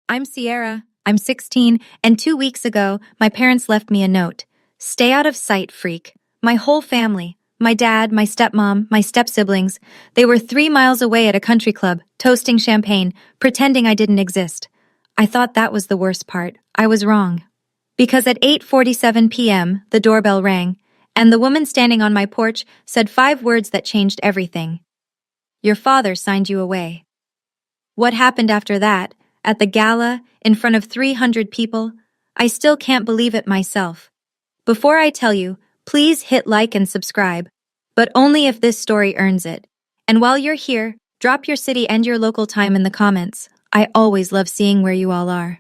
I'm Sierra. I'm 16, and 2 weeks ago, my parents left me a note. Stay out of sight, freak. My whole family, my dad, my stepmom, my step-siblings, they were 3 miles away at a country club, toasting champagne, pretending I didn't exist. I thought that was the worst part. I was wrong. Because at 8:47 p.m., the doorbell rang, and the woman standing on my porch said 5 words that changed everything. Your father signed you away. What happened after that, at the gala, in front of 300 people, I still can't believe it myself. Before I tell you, please hit like and subscribe, but only if this story earns it. And while you're here, drop your city and your local time in the comments. I always love seeing where you all are.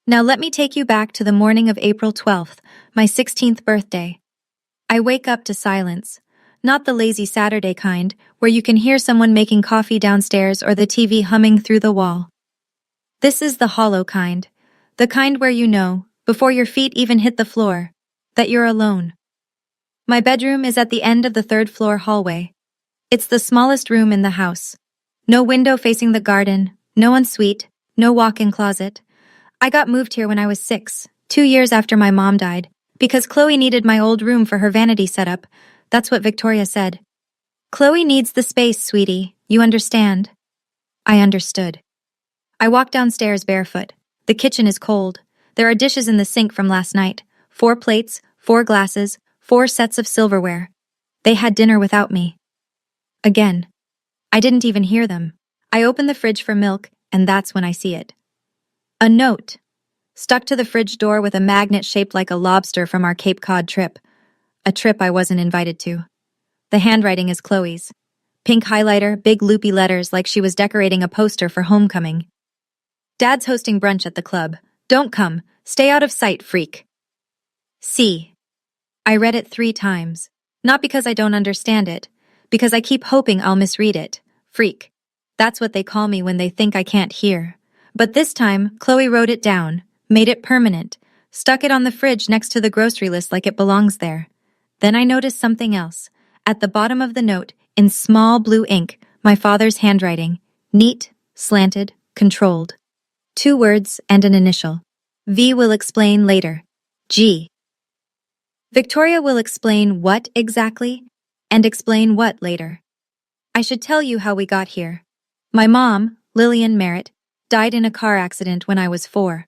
Now let me take you back to the morning of April 12th, my 16th birthday. I wake up to silence. Not the lazy Saturday kind, where you can hear someone making coffee downstairs or the TV humming through the wall. This is the hollow kind. The kind where you know, before your feet even hit the floor, that you're alone. My bedroom is at the end of the third-floor hallway. It's the smallest room in the house. No window facing the garden, no ensuite, no walk-in closet. I got moved here when I was 6, 2 years after my mom died, because Chloe needed my old room for her vanity setup. That's what Victoria said. Chloe needs the space, sweetie. You understand? I understood. I walked downstairs barefoot. The kitchen is cold. There are dishes in the sink from last night. 4 plates, 4 glasses, 4 sets of silverware. They had dinner without me. Again. I didn't even hear them. I open the fridge for milk, and that's when I see it. A note. Stuck to the fridge door with a magnet shaped like a lobster from our Cape Cod trip. A trip I wasn't invited to. The handwriting is Chloe's. Pink highlighter, big loopy letters like she was decorating a poster for homecoming. Dad's hosting brunch at the club. Don't come. Stay out of sight, freak. C. I read it 3 times. Not because I don't understand it. Because I keep hoping I'll misread it. Freak. That's what they call me when they think I can't hear. But this time, Chloe wrote it down, made it permanent, stuck it on the fridge next to the grocery list like it belongs there. Then I noticed something else. At the bottom of the note, in small blue ink, my father's handwriting. Neat, slanted, controlled. 2 words and an initial. V will explain later. G. Victoria will explain what exactly, and explain what later. I should tell you how we got here. My mom, Lillian Merritt, died in a car accident when I was 4.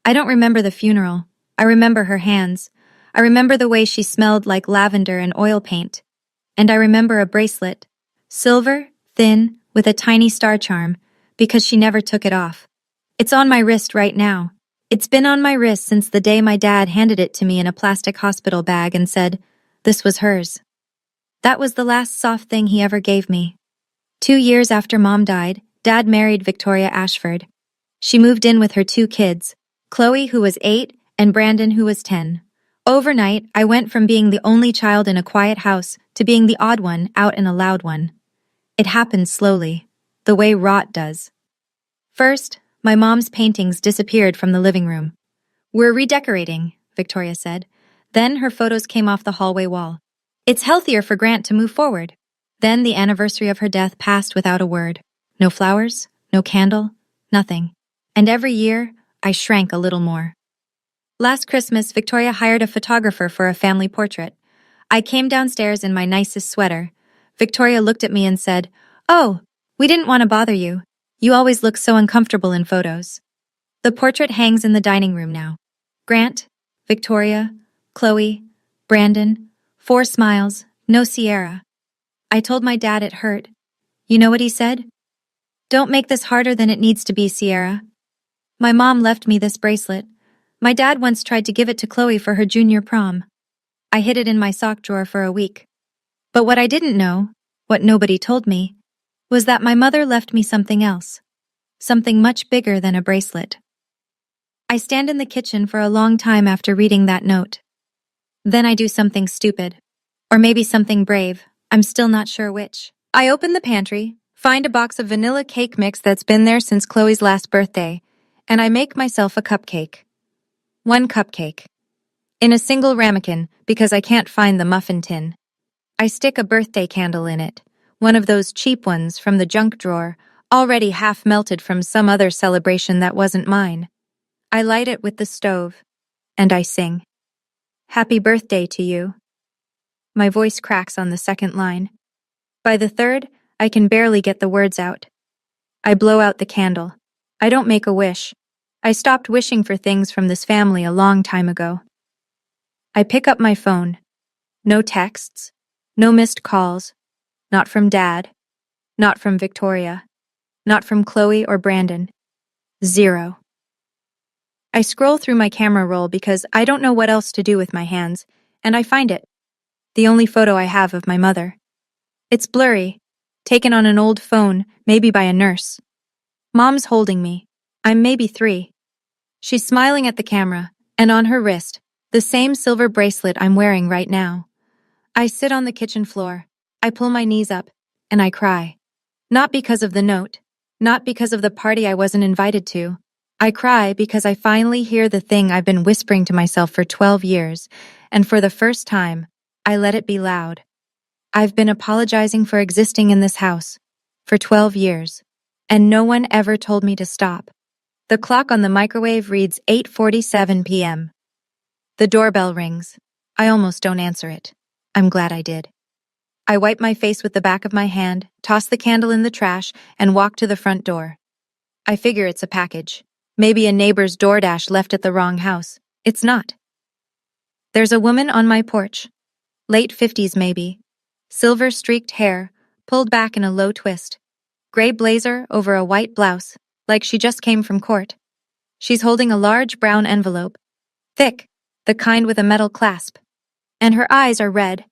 I don't remember the funeral. I remember her hands. I remember the way she smelled like lavender and oil paint. And I remember a bracelet. Silver, thin, with a tiny star charm, because she never took it off. It's on my wrist right now. It's been on my wrist since the day my dad handed it to me in a plastic hospital bag and said, this was hers. That was the last soft thing he ever gave me. 2 years after Mom died, Dad married Victoria Ashford. She moved in with her 2 kids, Chloe, who was 8, and Brandon, who was 10. Overnight, I went from being the only child in a quiet house to being the odd one out in a loud one. It happened slowly, the way rot does. First, my mom's paintings disappeared from the living room. We're redecorating, Victoria said. Then her photos came off the hallway wall. It's healthier for Grant to move forward. Then the anniversary of her death passed without a word. No flowers, no candle, nothing. And every year, I shrank a little more. Last Christmas, Victoria hired a photographer for a family portrait. I came downstairs in my nicest sweater. Victoria looked at me and said, "Oh, we didn't want to bother you. You always look so uncomfortable in photos." The portrait hangs in the dining room now. Grant, Victoria, Chloe, Brandon, 4 smiles, no Sierra. I told my dad it hurt. You know what he said? "Don't make this harder than it needs to be, Sierra." My mom left me this bracelet. My dad once tried to give it to Chloe for her junior prom. I hid it in my sock drawer for a week. But what I didn't know, what nobody told me, was that my mother left me something else. Something much bigger than a bracelet. I stand in the kitchen for a long time after reading that note. Then I do something stupid. Or maybe something brave. I'm still not sure which. I open the pantry, find a box of vanilla cake mix that's been there since Chloe's last birthday, and I make myself a cupcake. 1 cupcake. In a single ramekin, because I can't find the muffin tin. I stick a birthday candle in it, one of those cheap ones from the junk drawer, already half melted from some other celebration that wasn't mine. I light it with the stove, and I sing, "Happy birthday to you." My voice cracks on the second line. By the third, I can barely get the words out. I blow out the candle. I don't make a wish. I stopped wishing for things from this family a long time ago. I pick up my phone. No texts. No missed calls. Not from Dad. Not from Victoria. Not from Chloe or Brandon. Zero. I scroll through my camera roll because I don't know what else to do with my hands, and I find it. The only photo I have of my mother. It's blurry, taken on an old phone, maybe by a nurse. Mom's holding me. I'm maybe 3. She's smiling at the camera, and on her wrist, the same silver bracelet I'm wearing right now. I sit on the kitchen floor. I pull my knees up, and I cry. Not because of the note, not because of the party I wasn't invited to. I cry because I finally hear the thing I've been whispering to myself for 12 years, and for the first time, I let it be loud. I've been apologizing for existing in this house for 12 years, and no one ever told me to stop. The clock on the microwave reads 8:47 p.m. The doorbell rings. I almost don't answer it. I'm glad I did. I wipe my face with the back of my hand, toss the candle in the trash, and walk to the front door. I figure it's a package. Maybe a neighbor's DoorDash left at the wrong house. It's not. There's a woman on my porch. Late 50s maybe. Silver-streaked hair, pulled back in a low twist. Gray blazer over a white blouse, like she just came from court. She's holding a large brown envelope. Thick, the kind with a metal clasp. And her eyes are red.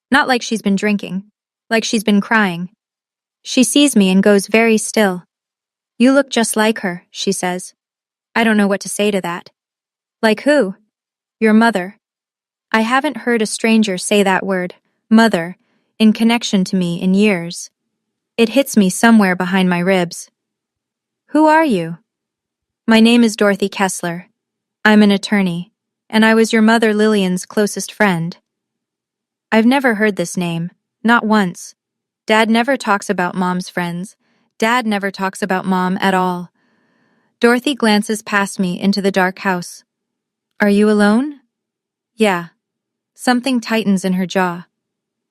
Not like she's been drinking. Like she's been crying. She sees me and goes very still. "You look just like her," she says. I don't know what to say to that. Like who? Your mother. I haven't heard a stranger say that word, mother, in connection to me in years. It hits me somewhere behind my ribs. Who are you? My name is Dorothy Kessler. I'm an attorney, and I was your mother Lillian's closest friend. I've never heard this name, not once. Dad never talks about Mom's friends. Dad never talks about Mom at all. Dorothy glances past me into the dark house. Are you alone? Yeah. Something tightens in her jaw.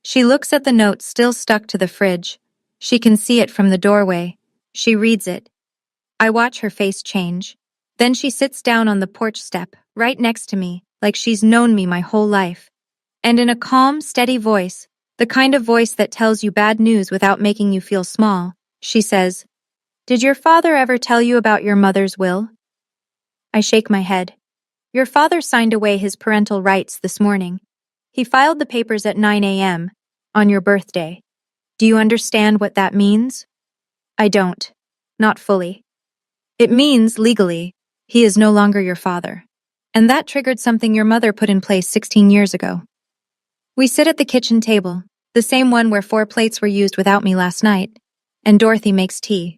She looks at the note still stuck to the fridge. She can see it from the doorway. She reads it. I watch her face change. Then she sits down on the porch step, right next to me, like she's known me my whole life. And in a calm, steady voice, the kind of voice that tells you bad news without making you feel small, she says, "Did your father ever tell you about your mother's will?" I shake my head. Your father signed away his parental rights this morning. He filed the papers at 9 a.m. on your birthday. Do you understand what that means? I don't. Not fully. It means, legally, he is no longer your father. And that triggered something your mother put in place 16 years ago. We sit at the kitchen table, the same one where 4 plates were used without me last night, and Dorothy makes tea.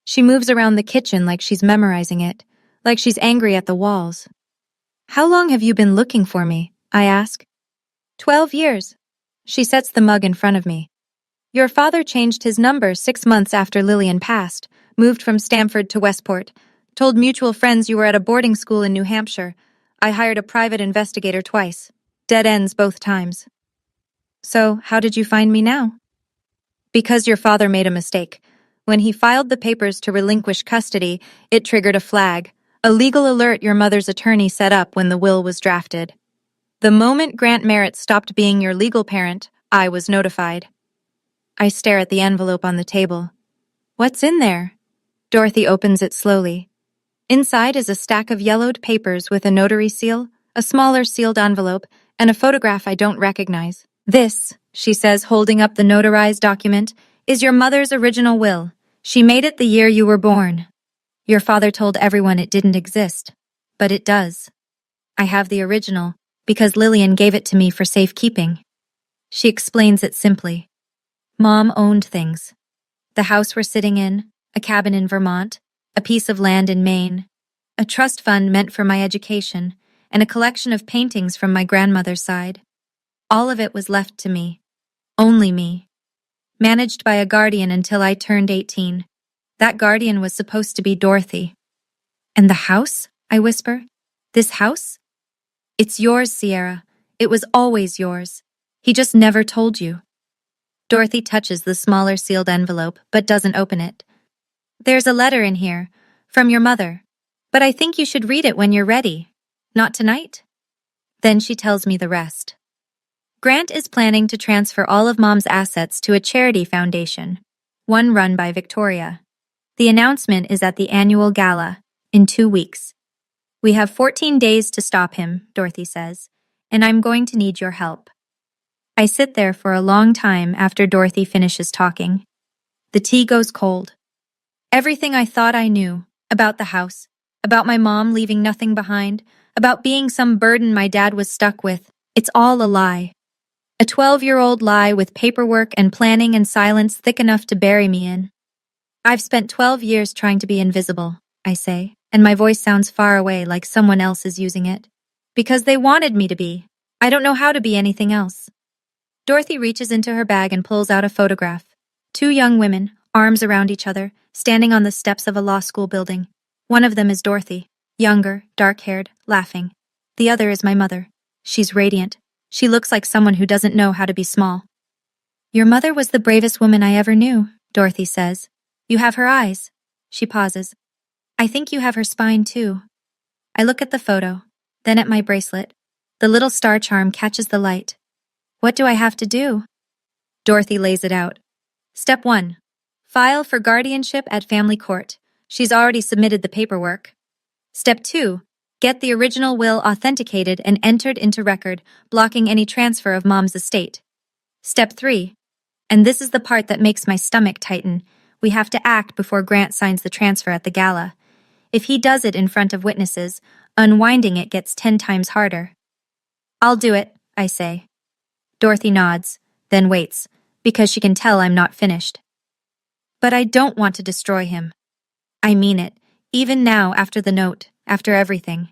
She moves around the kitchen like she's memorizing it, like she's angry at the walls. How long have you been looking for me? I ask. 12 years. She sets the mug in front of me. Your father changed his number 6 months after Lillian passed, moved from Stamford to Westport, told mutual friends you were at a boarding school in New Hampshire. I hired a private investigator twice. Dead ends both times. So, how did you find me now? Because your father made a mistake. When he filed the papers to relinquish custody, it triggered a flag, a legal alert your mother's attorney set up when the will was drafted. The moment Grant Merritt stopped being your legal parent, I was notified. I stare at the envelope on the table. What's in there? Dorothy opens it slowly. Inside is a stack of yellowed papers with a notary seal, a smaller sealed envelope, and a photograph I don't recognize. This, she says, holding up the notarized document, is your mother's original will. She made it the year you were born. Your father told everyone it didn't exist, but it does. I have the original, because Lillian gave it to me for safekeeping. She explains it simply. Mom owned things. The house we're sitting in, a cabin in Vermont, a piece of land in Maine, a trust fund meant for my education, and a collection of paintings from my grandmother's side. All of it was left to me. Only me. Managed by a guardian until I turned 18. That guardian was supposed to be Dorothy. And the house? I whisper. This house? It's yours, Sierra. It was always yours. He just never told you. Dorothy touches the smaller sealed envelope, but doesn't open it. There's a letter in here, from your mother. But I think you should read it when you're ready. Not tonight? Then she tells me the rest. Grant is planning to transfer all of Mom's assets to a charity foundation, one run by Victoria. The announcement is at the annual gala, in 2 weeks. We have 14 days to stop him, Dorothy says, and I'm going to need your help. I sit there for a long time after Dorothy finishes talking. The tea goes cold. Everything I thought I knew, about the house, about my mom leaving nothing behind, about being some burden my dad was stuck with, it's all a lie. A 12-year-old lie with paperwork and planning and silence thick enough to bury me in. I've spent 12 years trying to be invisible, I say, and my voice sounds far away like someone else is using it. Because they wanted me to be. I don't know how to be anything else. Dorothy reaches into her bag and pulls out a photograph. 2 young women, arms around each other, standing on the steps of a law school building. One of them is Dorothy, younger, dark-haired, laughing. The other is my mother. She's radiant. She looks like someone who doesn't know how to be small. Your mother was the bravest woman I ever knew, Dorothy says. You have her eyes. She pauses. I think you have her spine, too. I look at the photo, then at my bracelet. The little star charm catches the light. What do I have to do? Dorothy lays it out. Step 1. File for guardianship at family court. She's already submitted the paperwork. Step 2. Get the original will authenticated and entered into record, blocking any transfer of Mom's estate. Step 3. And this is the part that makes my stomach tighten. We have to act before Grant signs the transfer at the gala. If he does it in front of witnesses, unwinding it gets 10 times harder. I'll do it, I say. Dorothy nods, then waits, because she can tell I'm not finished. But I don't want to destroy him. I mean it, even now after the note, after everything.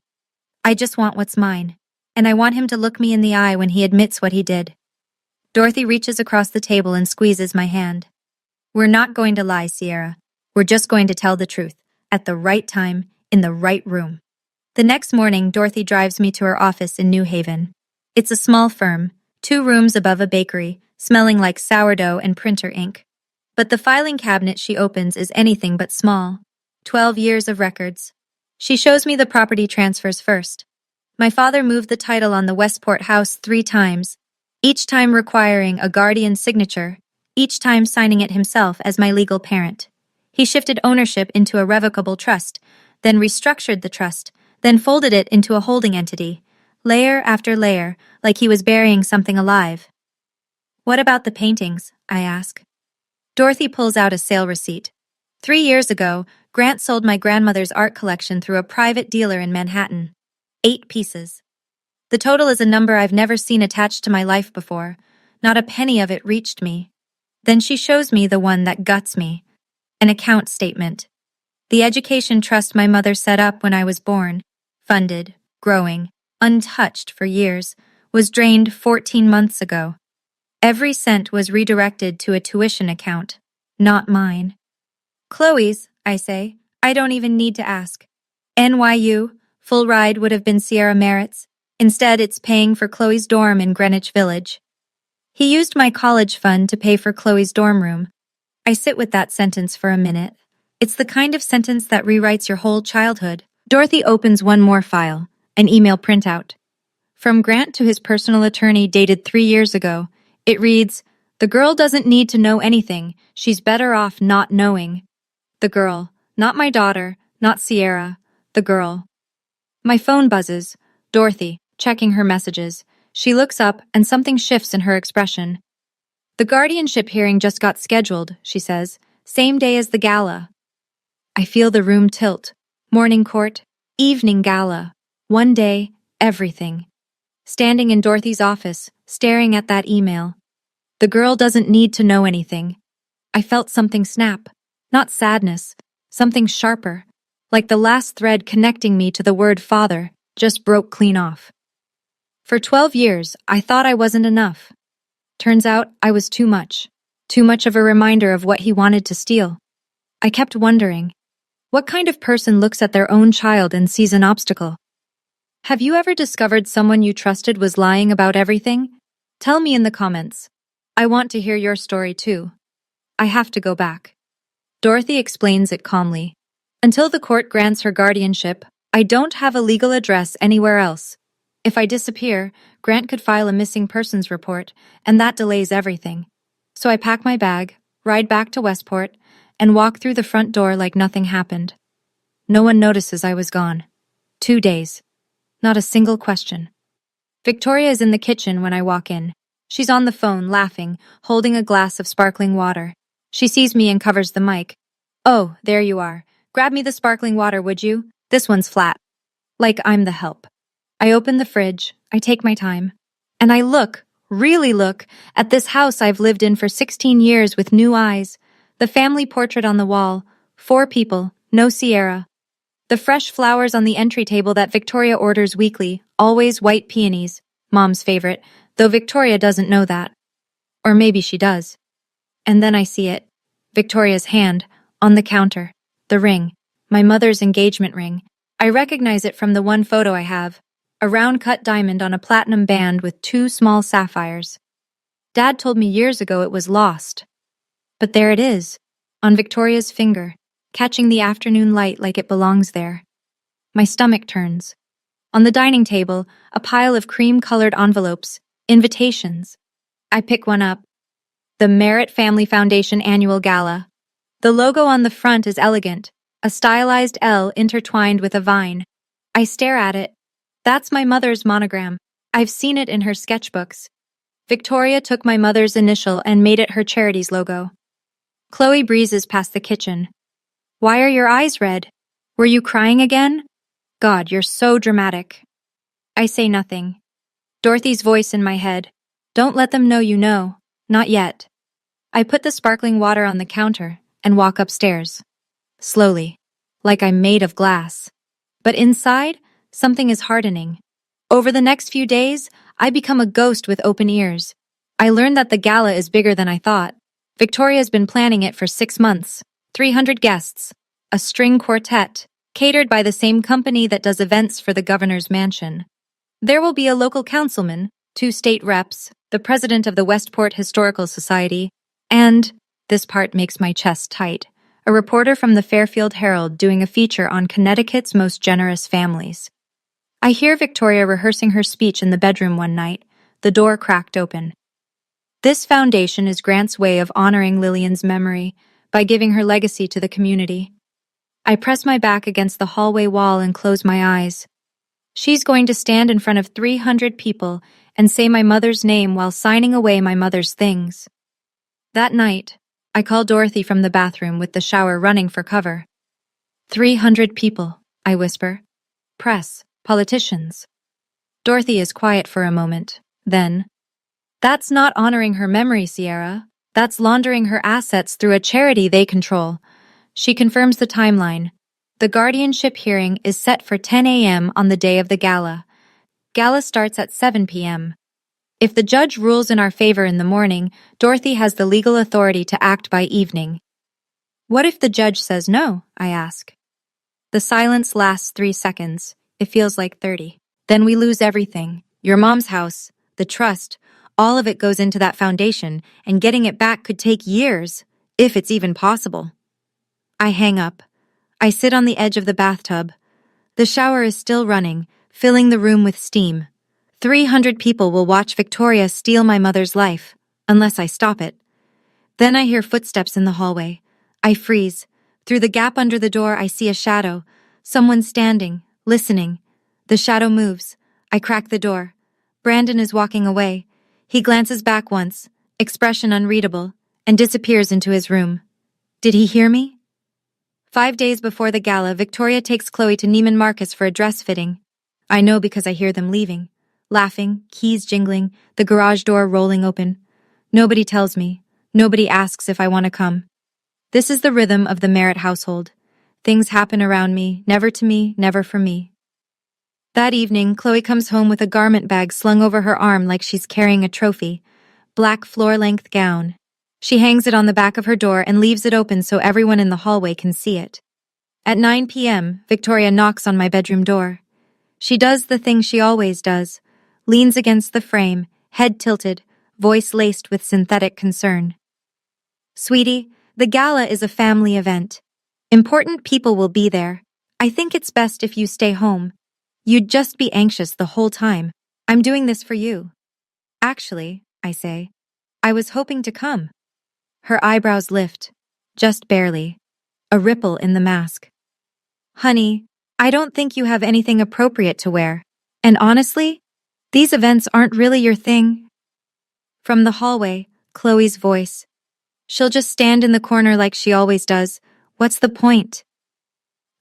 I just want what's mine, and I want him to look me in the eye when he admits what he did. Dorothy reaches across the table and squeezes my hand. We're not going to lie, Sierra. We're just going to tell the truth, at the right time, in the right room. The next morning, Dorothy drives me to her office in New Haven. It's a small firm, 2 rooms above a bakery, smelling like sourdough and printer ink. But the filing cabinet she opens is anything but small. 12 years of records. She shows me the property transfers first. My father moved the title on the Westport house 3 times, each time requiring a guardian's signature, each time signing it himself as my legal parent. He shifted ownership into a revocable trust, then restructured the trust, then folded it into a holding entity, layer after layer, like he was burying something alive. What about the paintings? I ask. Dorothy pulls out a sale receipt. 3 years ago, Grant sold my grandmother's art collection through a private dealer in Manhattan. 8 pieces. The total is a number I've never seen attached to my life before. Not a penny of it reached me. Then she shows me the one that guts me. An account statement. The education trust my mother set up when I was born, funded, growing, untouched for years, was drained 14 months ago. Every cent was redirected to a tuition account, not mine. Chloe's, I say. I don't even need to ask. NYU, full ride would have been Sierra Merritt's. Instead, it's paying for Chloe's dorm in Greenwich Village. He used my college fund to pay for Chloe's dorm room. I sit with that sentence for a minute. It's the kind of sentence that rewrites your whole childhood. Dorothy opens one more file, an email printout. From Grant to his personal attorney dated 3 years ago. It reads, "The girl doesn't need to know anything. She's better off not knowing." The girl, not my daughter, not Sierra, the girl. My phone buzzes. Dorothy, checking her messages. She looks up and something shifts in her expression. The guardianship hearing just got scheduled, she says, same day as the gala. I feel the room tilt. Morning court, evening gala. One day, everything. Standing in Dorothy's office, staring at that email. The girl doesn't need to know anything. I felt something snap. Not sadness, something sharper, like the last thread connecting me to the word father, just broke clean off. For 12 years, I thought I wasn't enough. Turns out I was too much of a reminder of what he wanted to steal. I kept wondering, what kind of person looks at their own child and sees an obstacle? Have you ever discovered someone you trusted was lying about everything? Tell me in the comments. I want to hear your story too. I have to go back. Dorothy explains it calmly. Until the court grants her guardianship, I don't have a legal address anywhere else. If I disappear, Grant could file a missing persons report, and that delays everything. So I pack my bag, ride back to Westport, and walk through the front door like nothing happened. No one notices I was gone. 2 days. Not a single question. Victoria is in the kitchen when I walk in. She's on the phone, laughing, holding a glass of sparkling water. She sees me and covers the mic. Oh, there you are. Grab me the sparkling water, would you? This one's flat. Like I'm the help. I open the fridge, I take my time, and I look, really look, at this house I've lived in for 16 years with new eyes. The family portrait on the wall, 4 people, no Sierra. The fresh flowers on the entry table that Victoria orders weekly, always white peonies, Mom's favorite, though Victoria doesn't know that. Or maybe she does. And then I see it. Victoria's hand, on the counter, the ring, my mother's engagement ring. I recognize it from the one photo I have, a round-cut diamond on a platinum band with 2 small sapphires. Dad told me years ago it was lost. But there it is, on Victoria's finger, catching the afternoon light like it belongs there. My stomach turns. On the dining table, a pile of cream-colored envelopes, invitations. I pick one up. The Merritt Family Foundation Annual Gala. The logo on the front is elegant, a stylized L intertwined with a vine. I stare at it. That's my mother's monogram. I've seen it in her sketchbooks. Victoria took my mother's initial and made it her charity's logo. Chloe breezes past the kitchen. Why are your eyes red? Were you crying again? God, you're so dramatic. I say nothing. Dorothy's voice in my head. Don't let them know you know. Not yet. I put the sparkling water on the counter and walk upstairs. Slowly, like I'm made of glass. But inside, something is hardening. Over the next few days, I become a ghost with open ears. I learn that the gala is bigger than I thought. Victoria's been planning it for 6 months. 300 guests. A string quartet, catered by the same company that does events for the governor's mansion. There will be a local councilman, 2 state reps, the president of the Westport Historical Society, and, this part makes my chest tight, a reporter from the Fairfield Herald doing a feature on Connecticut's most generous families. I hear Victoria rehearsing her speech in the bedroom one night, the door cracked open. This foundation is Grant's way of honoring Lillian's memory by giving her legacy to the community. I press my back against the hallway wall and close my eyes. She's going to stand in front of 300 people and say my mother's name while signing away my mother's things. That night, I call Dorothy from the bathroom with the shower running for cover. 300 people, I whisper. Press, politicians. Dorothy is quiet for a moment. Then, that's not honoring her memory, Sierra. That's laundering her assets through a charity they control. She confirms the timeline. The guardianship hearing is set for 10 a.m. on the day of the gala. Gala starts at 7 p.m. If the judge rules in our favor in the morning, Dorothy has the legal authority to act by evening. What if the judge says no? I ask. The silence lasts 3 seconds. It feels like 30. Then we lose everything. Your mom's house, the trust, all of it goes into that foundation, and getting it back could take years, if it's even possible. I hang up. I sit on the edge of the bathtub. The shower is still running, filling the room with steam. 300 people will watch Victoria steal my mother's life, unless I stop it. Then I hear footsteps in the hallway. I freeze. Through the gap under the door, I see a shadow. Someone standing, listening. The shadow moves. I crack the door. Brandon is walking away. He glances back once, expression unreadable, and disappears into his room. Did he hear me? 5 days before the gala, Victoria takes Chloe to Neiman Marcus for a dress fitting. I know because I hear them leaving. Laughing, keys jingling, the garage door rolling open. Nobody tells me. Nobody asks if I want to come. This is the rhythm of the Merritt household. Things happen around me, never to me, never for me. That evening, Chloe comes home with a garment bag slung over her arm like she's carrying a trophy. Black floor-length gown. She hangs it on the back of her door and leaves it open so everyone in the hallway can see it. At 9 p.m., Victoria knocks on my bedroom door. She does the thing she always does, leans against the frame, head tilted, voice laced with synthetic concern. Sweetie, the gala is a family event. Important people will be there. I think it's best if you stay home. You'd just be anxious the whole time. I'm doing this for you. Actually, I say, I was hoping to come. Her eyebrows lift, just barely. A ripple in the mask. Honey, I don't think you have anything appropriate to wear. And honestly, these events aren't really your thing. From the hallway, Chloe's voice. She'll just stand in the corner like she always does. What's the point?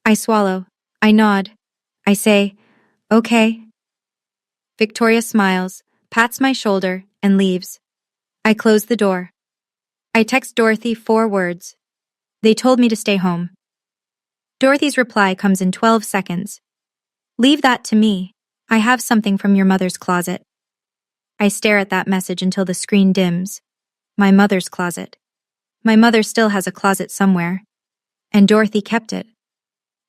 I swallow. I nod. I say, okay. Victoria smiles, pats my shoulder, and leaves. I close the door. I text Dorothy 4 words. They told me to stay home. Dorothy's reply comes in 12 seconds. Leave that to me. I have something from your mother's closet. I stare at that message until the screen dims. My mother's closet. My mother still has a closet somewhere. And Dorothy kept it.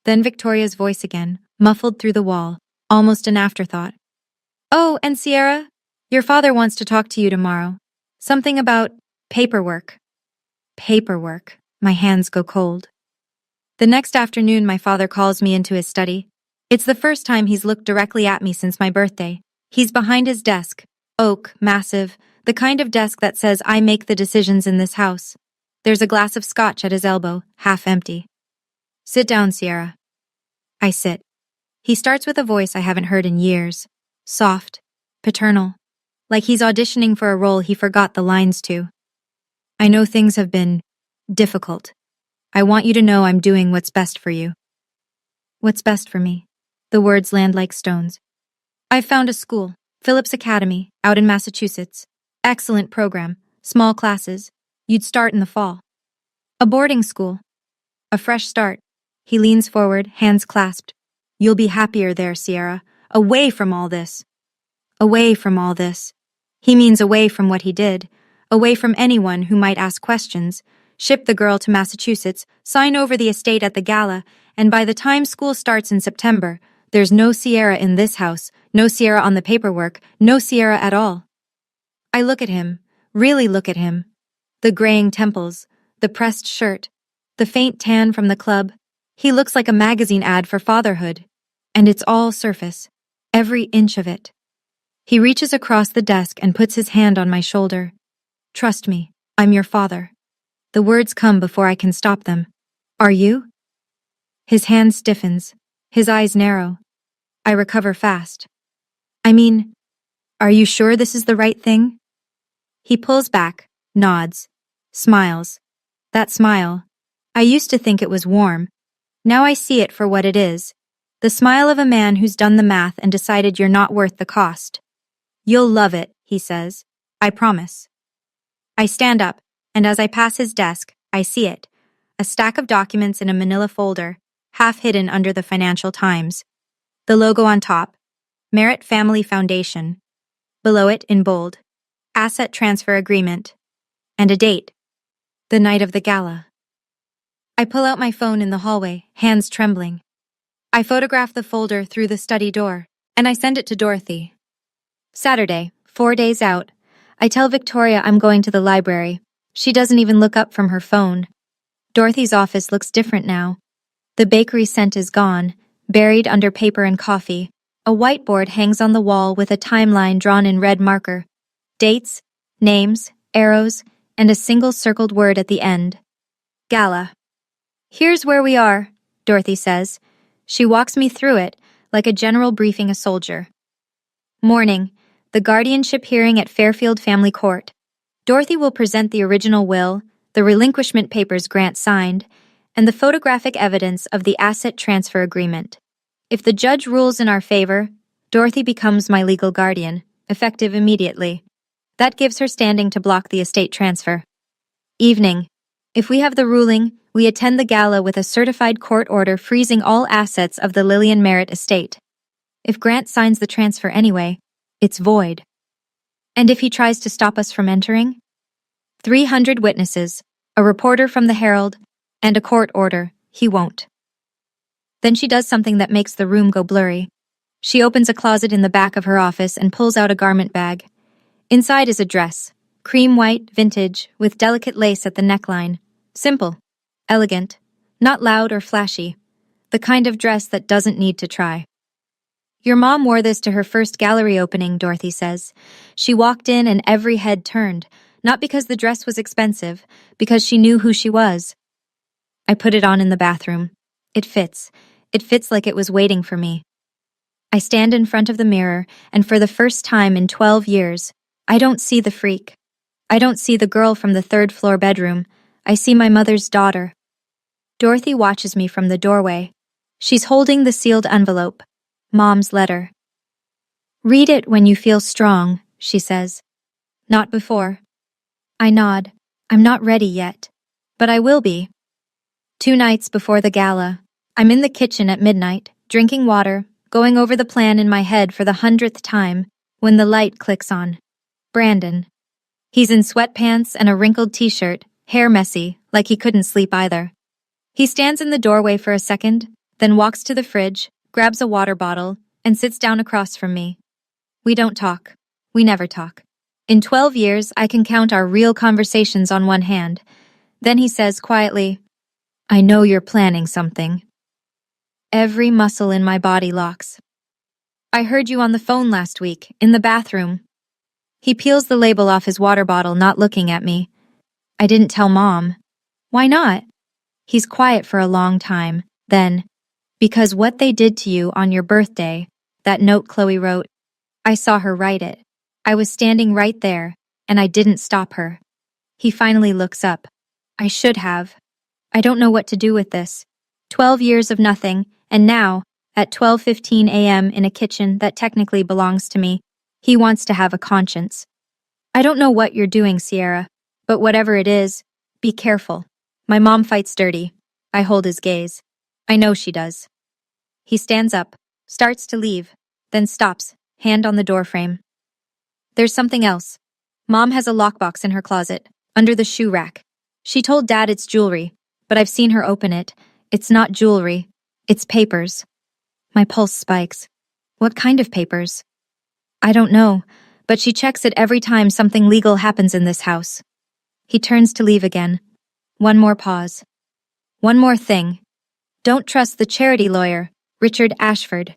Then Victoria's voice again, muffled through the wall, almost an afterthought. Oh, and Sierra, your father wants to talk to you tomorrow. Something about paperwork. Paperwork. My hands go cold. The next afternoon, my father calls me into his study. It's the first time he's looked directly at me since my birthday. He's behind his desk. Oak, massive, the kind of desk that says I make the decisions in this house. There's a glass of scotch at his elbow, half empty. Sit down, Sierra. I sit. He starts with a voice I haven't heard in years. Soft. Paternal. Like he's auditioning for a role he forgot the lines to. I know things have been difficult. I want you to know I'm doing what's best for you. What's best for me? The words land like stones. I've found a school, Phillips Academy, out in Massachusetts. Excellent program, small classes. You'd start in the fall. A boarding school. A fresh start. He leans forward, hands clasped. You'll be happier there, Sierra. Away from all this. Away from all this. He means away from what he did. Away from anyone who might ask questions. Ship the girl to Massachusetts, sign over the estate at the gala, and by the time school starts in September, there's no Sierra in this house, no Sierra on the paperwork, no Sierra at all. I look at him, really look at him. The graying temples, the pressed shirt, the faint tan from the club. He looks like a magazine ad for fatherhood. And it's all surface, every inch of it. He reaches across the desk and puts his hand on my shoulder. Trust me, I'm your father. The words come before I can stop them. Are you? His hand stiffens, his eyes narrow. I recover fast. I mean, are you sure this is the right thing? He pulls back, nods, smiles. That smile. I used to think it was warm. Now I see it for what it is. The smile of a man who's done the math and decided you're not worth the cost. You'll love it, he says. I promise. I stand up, and as I pass his desk, I see it. A stack of documents in a manila folder, half hidden under the Financial Times. The logo on top, Merritt Family Foundation. Below it, in bold, Asset Transfer Agreement. And a date, the night of the gala. I pull out my phone in the hallway, hands trembling. I photograph the folder through the study door, and I send it to Dorothy. Saturday, 4 days out. I tell Victoria I'm going to the library. She doesn't even look up from her phone. Dorothy's office looks different now. The bakery scent is gone, buried under paper and coffee. A whiteboard hangs on the wall with a timeline drawn in red marker. Dates, names, arrows, and a single circled word at the end. Gala. Here's where we are, Dorothy says. She walks me through it, like a general briefing a soldier. Morning, the guardianship hearing at Fairfield Family Court. Dorothy will present the original will, the relinquishment papers Grant signed, and the photographic evidence of the asset transfer agreement. If the judge rules in our favor, Dorothy becomes my legal guardian, effective immediately. That gives her standing to block the estate transfer. Evening. If we have the ruling, we attend the gala with a certified court order freezing all assets of the Lillian Merritt estate. If Grant signs the transfer anyway, it's void. And if he tries to stop us from entering? 300 witnesses, a reporter from the Herald, and a court order. He won't. Then she does something that makes the room go blurry. She opens a closet in the back of her office and pulls out a garment bag. Inside is a dress, cream white, vintage, with delicate lace at the neckline. Simple, elegant, not loud or flashy. The kind of dress that doesn't need to try. Your mom wore this to her first gallery opening, Dorothy says. She walked in and every head turned, not because the dress was expensive, because she knew who she was. I put it on in the bathroom. It fits. It fits like it was waiting for me. I stand in front of the mirror, and for the first time in 12 years, I don't see the freak. I don't see the girl from the third-floor bedroom. I see my mother's daughter. Dorothy watches me from the doorway. She's holding the sealed envelope. Mom's letter. "Read it when you feel strong," she says. "Not before." I nod. I'm not ready yet. But I will be. 2 nights before the gala, I'm in the kitchen at midnight, drinking water, going over the plan in my head for the 100th time, when the light clicks on. Brandon. He's in sweatpants and a wrinkled t-shirt, hair messy, like he couldn't sleep either. He stands in the doorway for a second, then walks to the fridge, grabs a water bottle, and sits down across from me. We don't talk. We never talk. In 12 years, I can count our real conversations on one hand. Then he says quietly, "I know you're planning something." Every muscle in my body locks. "I heard you on the phone last week, in the bathroom." He peels the label off his water bottle, not looking at me. "I didn't tell Mom." "Why not?" He's quiet for a long time. Then, "Because what they did to you on your birthday, that note Chloe wrote, I saw her write it. I was standing right there, and I didn't stop her." He finally looks up. "I should have. I don't know what to do with this. 12 years of nothing, and now, at 12:15 a.m. in a kitchen that technically belongs to me, he wants to have a conscience. I don't know what you're doing, Sierra, but whatever it is, be careful. My mom fights dirty." I hold his gaze. I know she does. He stands up, starts to leave, then stops, hand on the doorframe. "There's something else. Mom has a lockbox in her closet, under the shoe rack. She told Dad it's jewelry, but I've seen her open it. It's not jewelry. It's papers." My pulse spikes. What kind of papers? I don't know, but she checks it every time something legal happens in this house. He turns to leave again. One more pause. "One more thing. Don't trust the charity lawyer, Richard Ashford.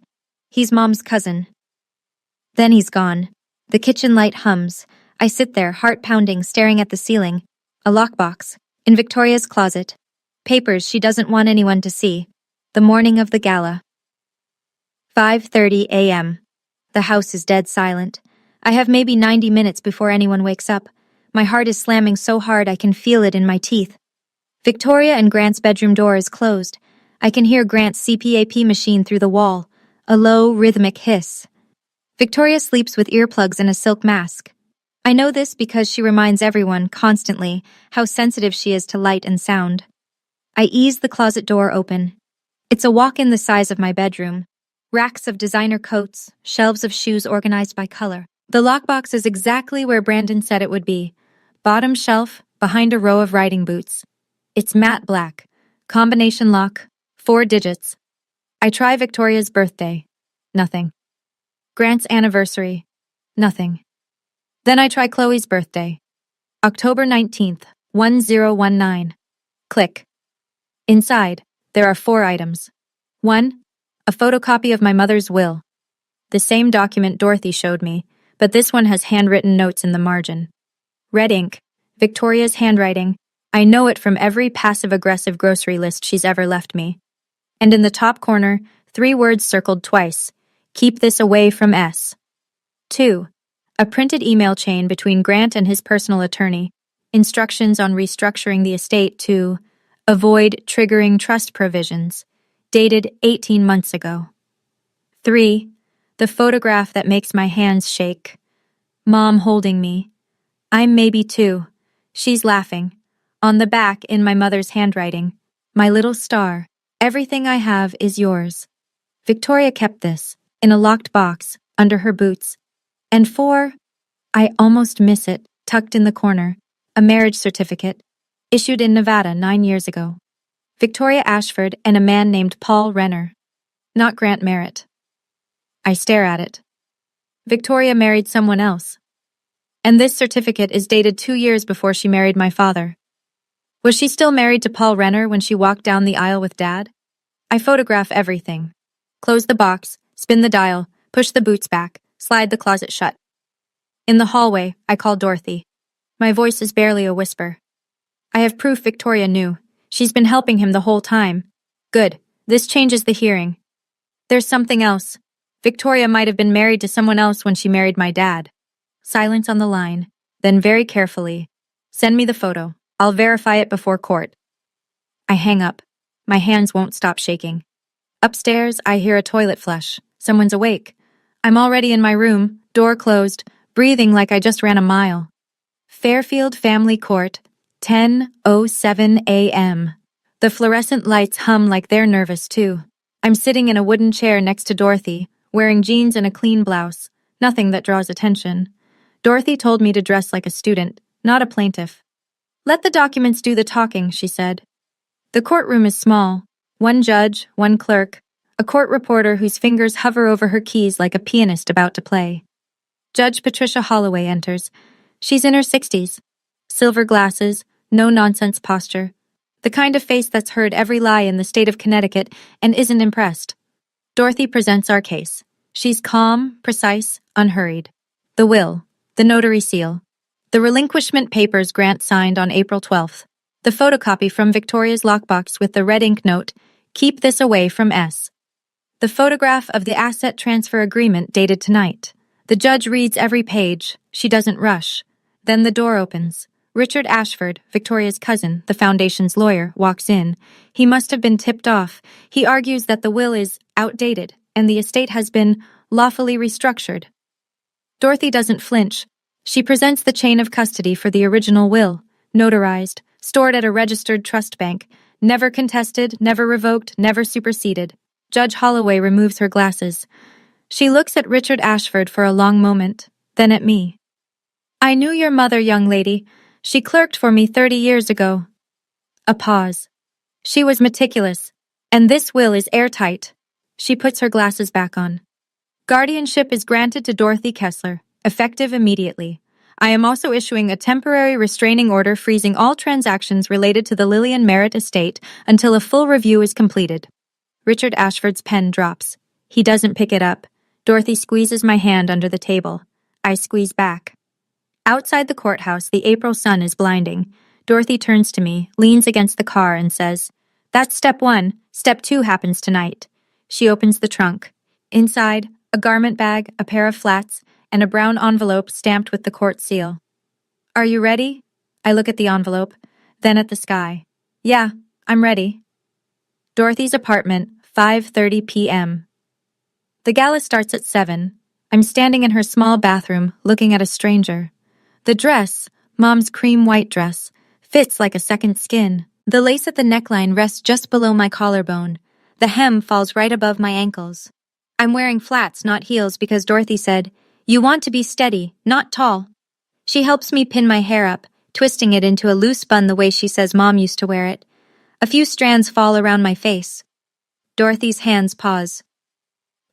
He's Mom's cousin." Then he's gone. The kitchen light hums. I sit there, heart pounding, staring at the ceiling. A lockbox. In Victoria's closet. Papers she doesn't want anyone to see. The morning of the gala. 5:30 a.m. The house is dead silent. I have maybe 90 minutes before anyone wakes up. My heart is slamming so hard I can feel it in my teeth. Victoria and Grant's bedroom door is closed. I can hear Grant's CPAP machine through the wall, a low, rhythmic hiss. Victoria sleeps with earplugs and a silk mask. I know this because she reminds everyone, constantly, how sensitive she is to light and sound. I ease the closet door open. It's a walk-in the size of my bedroom. Racks of designer coats, shelves of shoes organized by color. The lockbox is exactly where Brandon said it would be. Bottom shelf, behind a row of riding boots. It's matte black. Combination lock. 4 digits. I try Victoria's birthday. Nothing. Grant's anniversary. Nothing. Then I try Chloe's birthday. October 19th, 1019. Click. Inside, there are 4 items. 1. A photocopy of my mother's will. The same document Dorothy showed me, but this one has handwritten notes in the margin. Red ink. Victoria's handwriting. I know it from every passive-aggressive grocery list she's ever left me. And in the top corner, 3 words circled twice. Keep this away from S. 2. A printed email chain between Grant and his personal attorney. Instructions on restructuring the estate to avoid triggering trust provisions. Dated 18 months ago. 3. The photograph that makes my hands shake. Mom holding me. I'm maybe 2. She's laughing. On the back, in my mother's handwriting, my little star, everything I have is yours. Victoria kept this, in a locked box, under her boots. And 4, I almost miss it, tucked in the corner, A marriage certificate, issued in Nevada 9 years ago. Victoria Ashford and a man named Paul Renner. Not Grant Merritt. I stare at it. Victoria married someone else. And this certificate is dated 2 years before she married my father. Was she still married to Paul Renner when she walked down the aisle with Dad? I photograph everything. Close the box, spin the dial, push the boots back, slide the closet shut. In the hallway, I call Dorothy. My voice is barely a whisper. I have proof Victoria knew. She's been helping him the whole time. Good. This changes the hearing. There's something else. Victoria might have been married to someone else when she married my dad. Silence on the line. Then very carefully. Send me the photo. I'll verify it before court. I hang up. My hands won't stop shaking. Upstairs, I hear a toilet flush. Someone's awake. I'm already in my room, door closed, breathing like I just ran a mile. Fairfield Family Court, 10:07 a.m. The fluorescent lights hum like they're nervous too. I'm sitting in a wooden chair next to Dorothy, wearing jeans and a clean blouse, nothing that draws attention. Dorothy told me to dress like a student, not a plaintiff. Let the documents do the talking, she said. The courtroom is small. One judge, one clerk, a court reporter whose fingers hover over her keys like a pianist about to play. Judge Patricia Holloway enters. She's in her 60s. Silver glasses, no-nonsense posture. The kind of face that's heard every lie in the state of Connecticut and isn't impressed. Dorothy presents our case. She's calm, precise, unhurried. The will, the notary seal, the relinquishment papers Grant signed on April 12th, the photocopy from Victoria's lockbox with the red ink note, "Keep this away from S." The photograph of the asset transfer agreement dated tonight. The judge reads every page. She doesn't rush. Then the door opens. Richard Ashford, Victoria's cousin, the foundation's lawyer, walks in. He must have been tipped off. He argues that the will is outdated and the estate has been lawfully restructured. Dorothy doesn't flinch. She presents the chain of custody for the original will, notarized, stored at a registered trust bank, never contested, never revoked, never superseded. Judge Holloway removes her glasses. She looks at Richard Ashford for a long moment, then at me. "I knew your mother, young lady. She clerked for me 30 years ago." A pause. "She was meticulous. And this will is airtight." She puts her glasses back on. "Guardianship is granted to Dorothy Kessler, effective immediately. I am also issuing a temporary restraining order freezing all transactions related to the Lillian Merritt estate until a full review is completed." Richard Ashford's pen drops. He doesn't pick it up. Dorothy squeezes my hand under the table. I squeeze back. Outside the courthouse, the April sun is blinding. Dorothy turns to me, leans against the car, and says, "That's step 1. Step 2 happens tonight." She opens the trunk. Inside, a garment bag, a pair of flats, and a brown envelope stamped with the court seal. "Are you ready?" I look at the envelope, then at the sky. "Yeah, I'm ready." Dorothy's apartment, 5:30 p.m. The gala starts at 7. I'm standing in her small bathroom, looking at a stranger. The dress, Mom's cream white dress, fits like a second skin. The lace at the neckline rests just below my collarbone. The hem falls right above my ankles. I'm wearing flats, not heels, because Dorothy said, "You want to be steady, not tall." She helps me pin my hair up, twisting it into a loose bun the way she says Mom used to wear it. A few strands fall around my face. Dorothy's hands pause.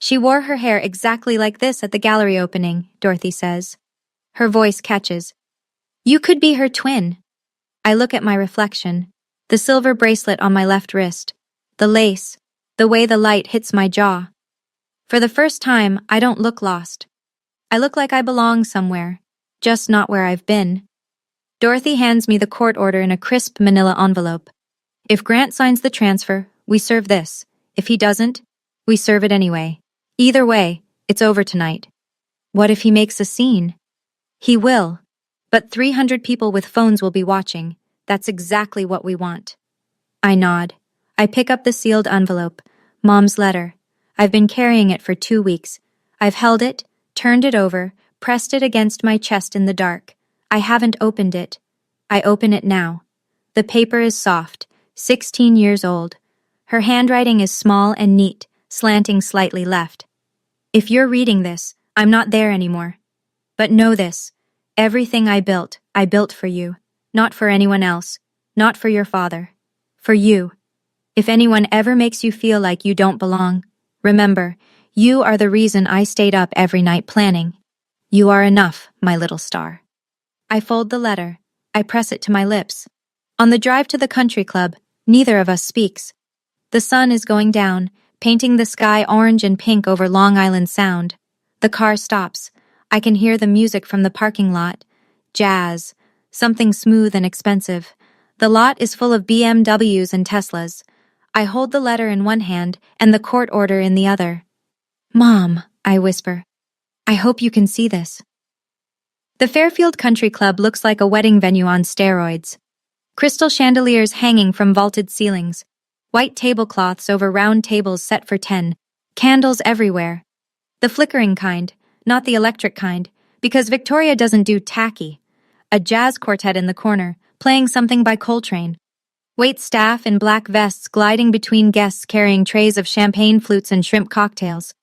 "She wore her hair exactly like this at the gallery opening," Dorothy says. Her voice catches. "You could be her twin." I look at my reflection. The silver bracelet on my left wrist. The lace. The way the light hits my jaw. For the first time, I don't look lost. I look like I belong somewhere, just not where I've been. Dorothy hands me the court order in a crisp manila envelope. If Grant signs the transfer, we serve this. If he doesn't, we serve it anyway. Either way, it's over tonight. What if he makes a scene? He will. But 300 people with phones will be watching. That's exactly what we want. I nod. I pick up the sealed envelope. Mom's letter. I've been carrying it for 2 weeks. I've held it, turned it over, pressed it against my chest in the dark. I haven't opened it. I open it now. The paper is soft, 16 years old. Her handwriting is small and neat, slanting slightly left. If you're reading this, I'm not there anymore. But know this, everything I built for you. Not for anyone else. Not for your father. For you. If anyone ever makes you feel like you don't belong, remember, you are the reason I stayed up every night planning. You are enough, my little star. I fold the letter. I press it to my lips. On the drive to the country club, neither of us speaks. The sun is going down, painting the sky orange and pink over Long Island Sound. The car stops. I can hear the music from the parking lot. Jazz. Something smooth and expensive. The lot is full of BMWs and Teslas. I hold the letter in one hand and the court order in the other. Mom, I whisper. I hope you can see this. The Fairfield Country Club looks like a wedding venue on steroids. Crystal chandeliers hanging from vaulted ceilings. White tablecloths over round tables set for 10. Candles everywhere. The flickering kind, not the electric kind, because Victoria doesn't do tacky. A jazz quartet in the corner, playing something by Coltrane. Wait staff in black vests gliding between guests carrying trays of champagne flutes and shrimp cocktails.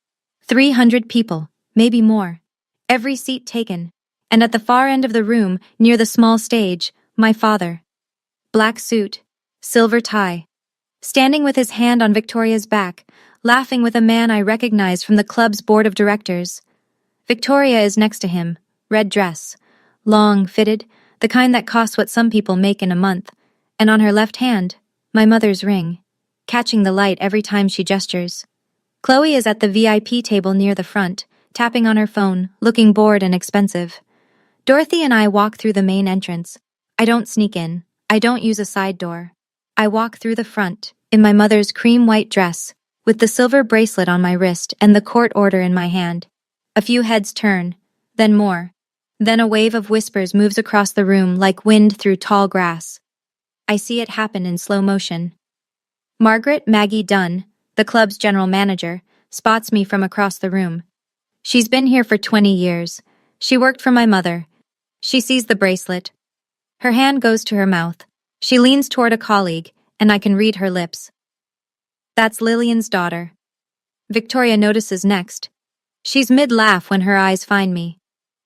300 people, maybe more. Every seat taken. And at the far end of the room, near the small stage, my father. Black suit, silver tie. Standing with his hand on Victoria's back, laughing with a man I recognize from the club's board of directors. Victoria is next to him, red dress. Long, fitted, the kind that costs what some people make in a month. And on her left hand, my mother's ring, catching the light every time she gestures. Chloe is at the VIP table near the front, tapping on her phone, looking bored and expensive. Dorothy and I walk through the main entrance. I don't sneak in. I don't use a side door. I walk through the front, in my mother's cream-white dress, with the silver bracelet on my wrist and the court order in my hand. A few heads turn, then more. Then a wave of whispers moves across the room like wind through tall grass. I see it happen in slow motion. Margaret Maggie Dunn, the club's general manager, spots me from across the room. She's been here for 20 years. She worked for my mother. She sees the bracelet. Her hand goes to her mouth. She leans toward a colleague, and I can read her lips. That's Lillian's daughter. Victoria notices next. She's mid-laugh when her eyes find me.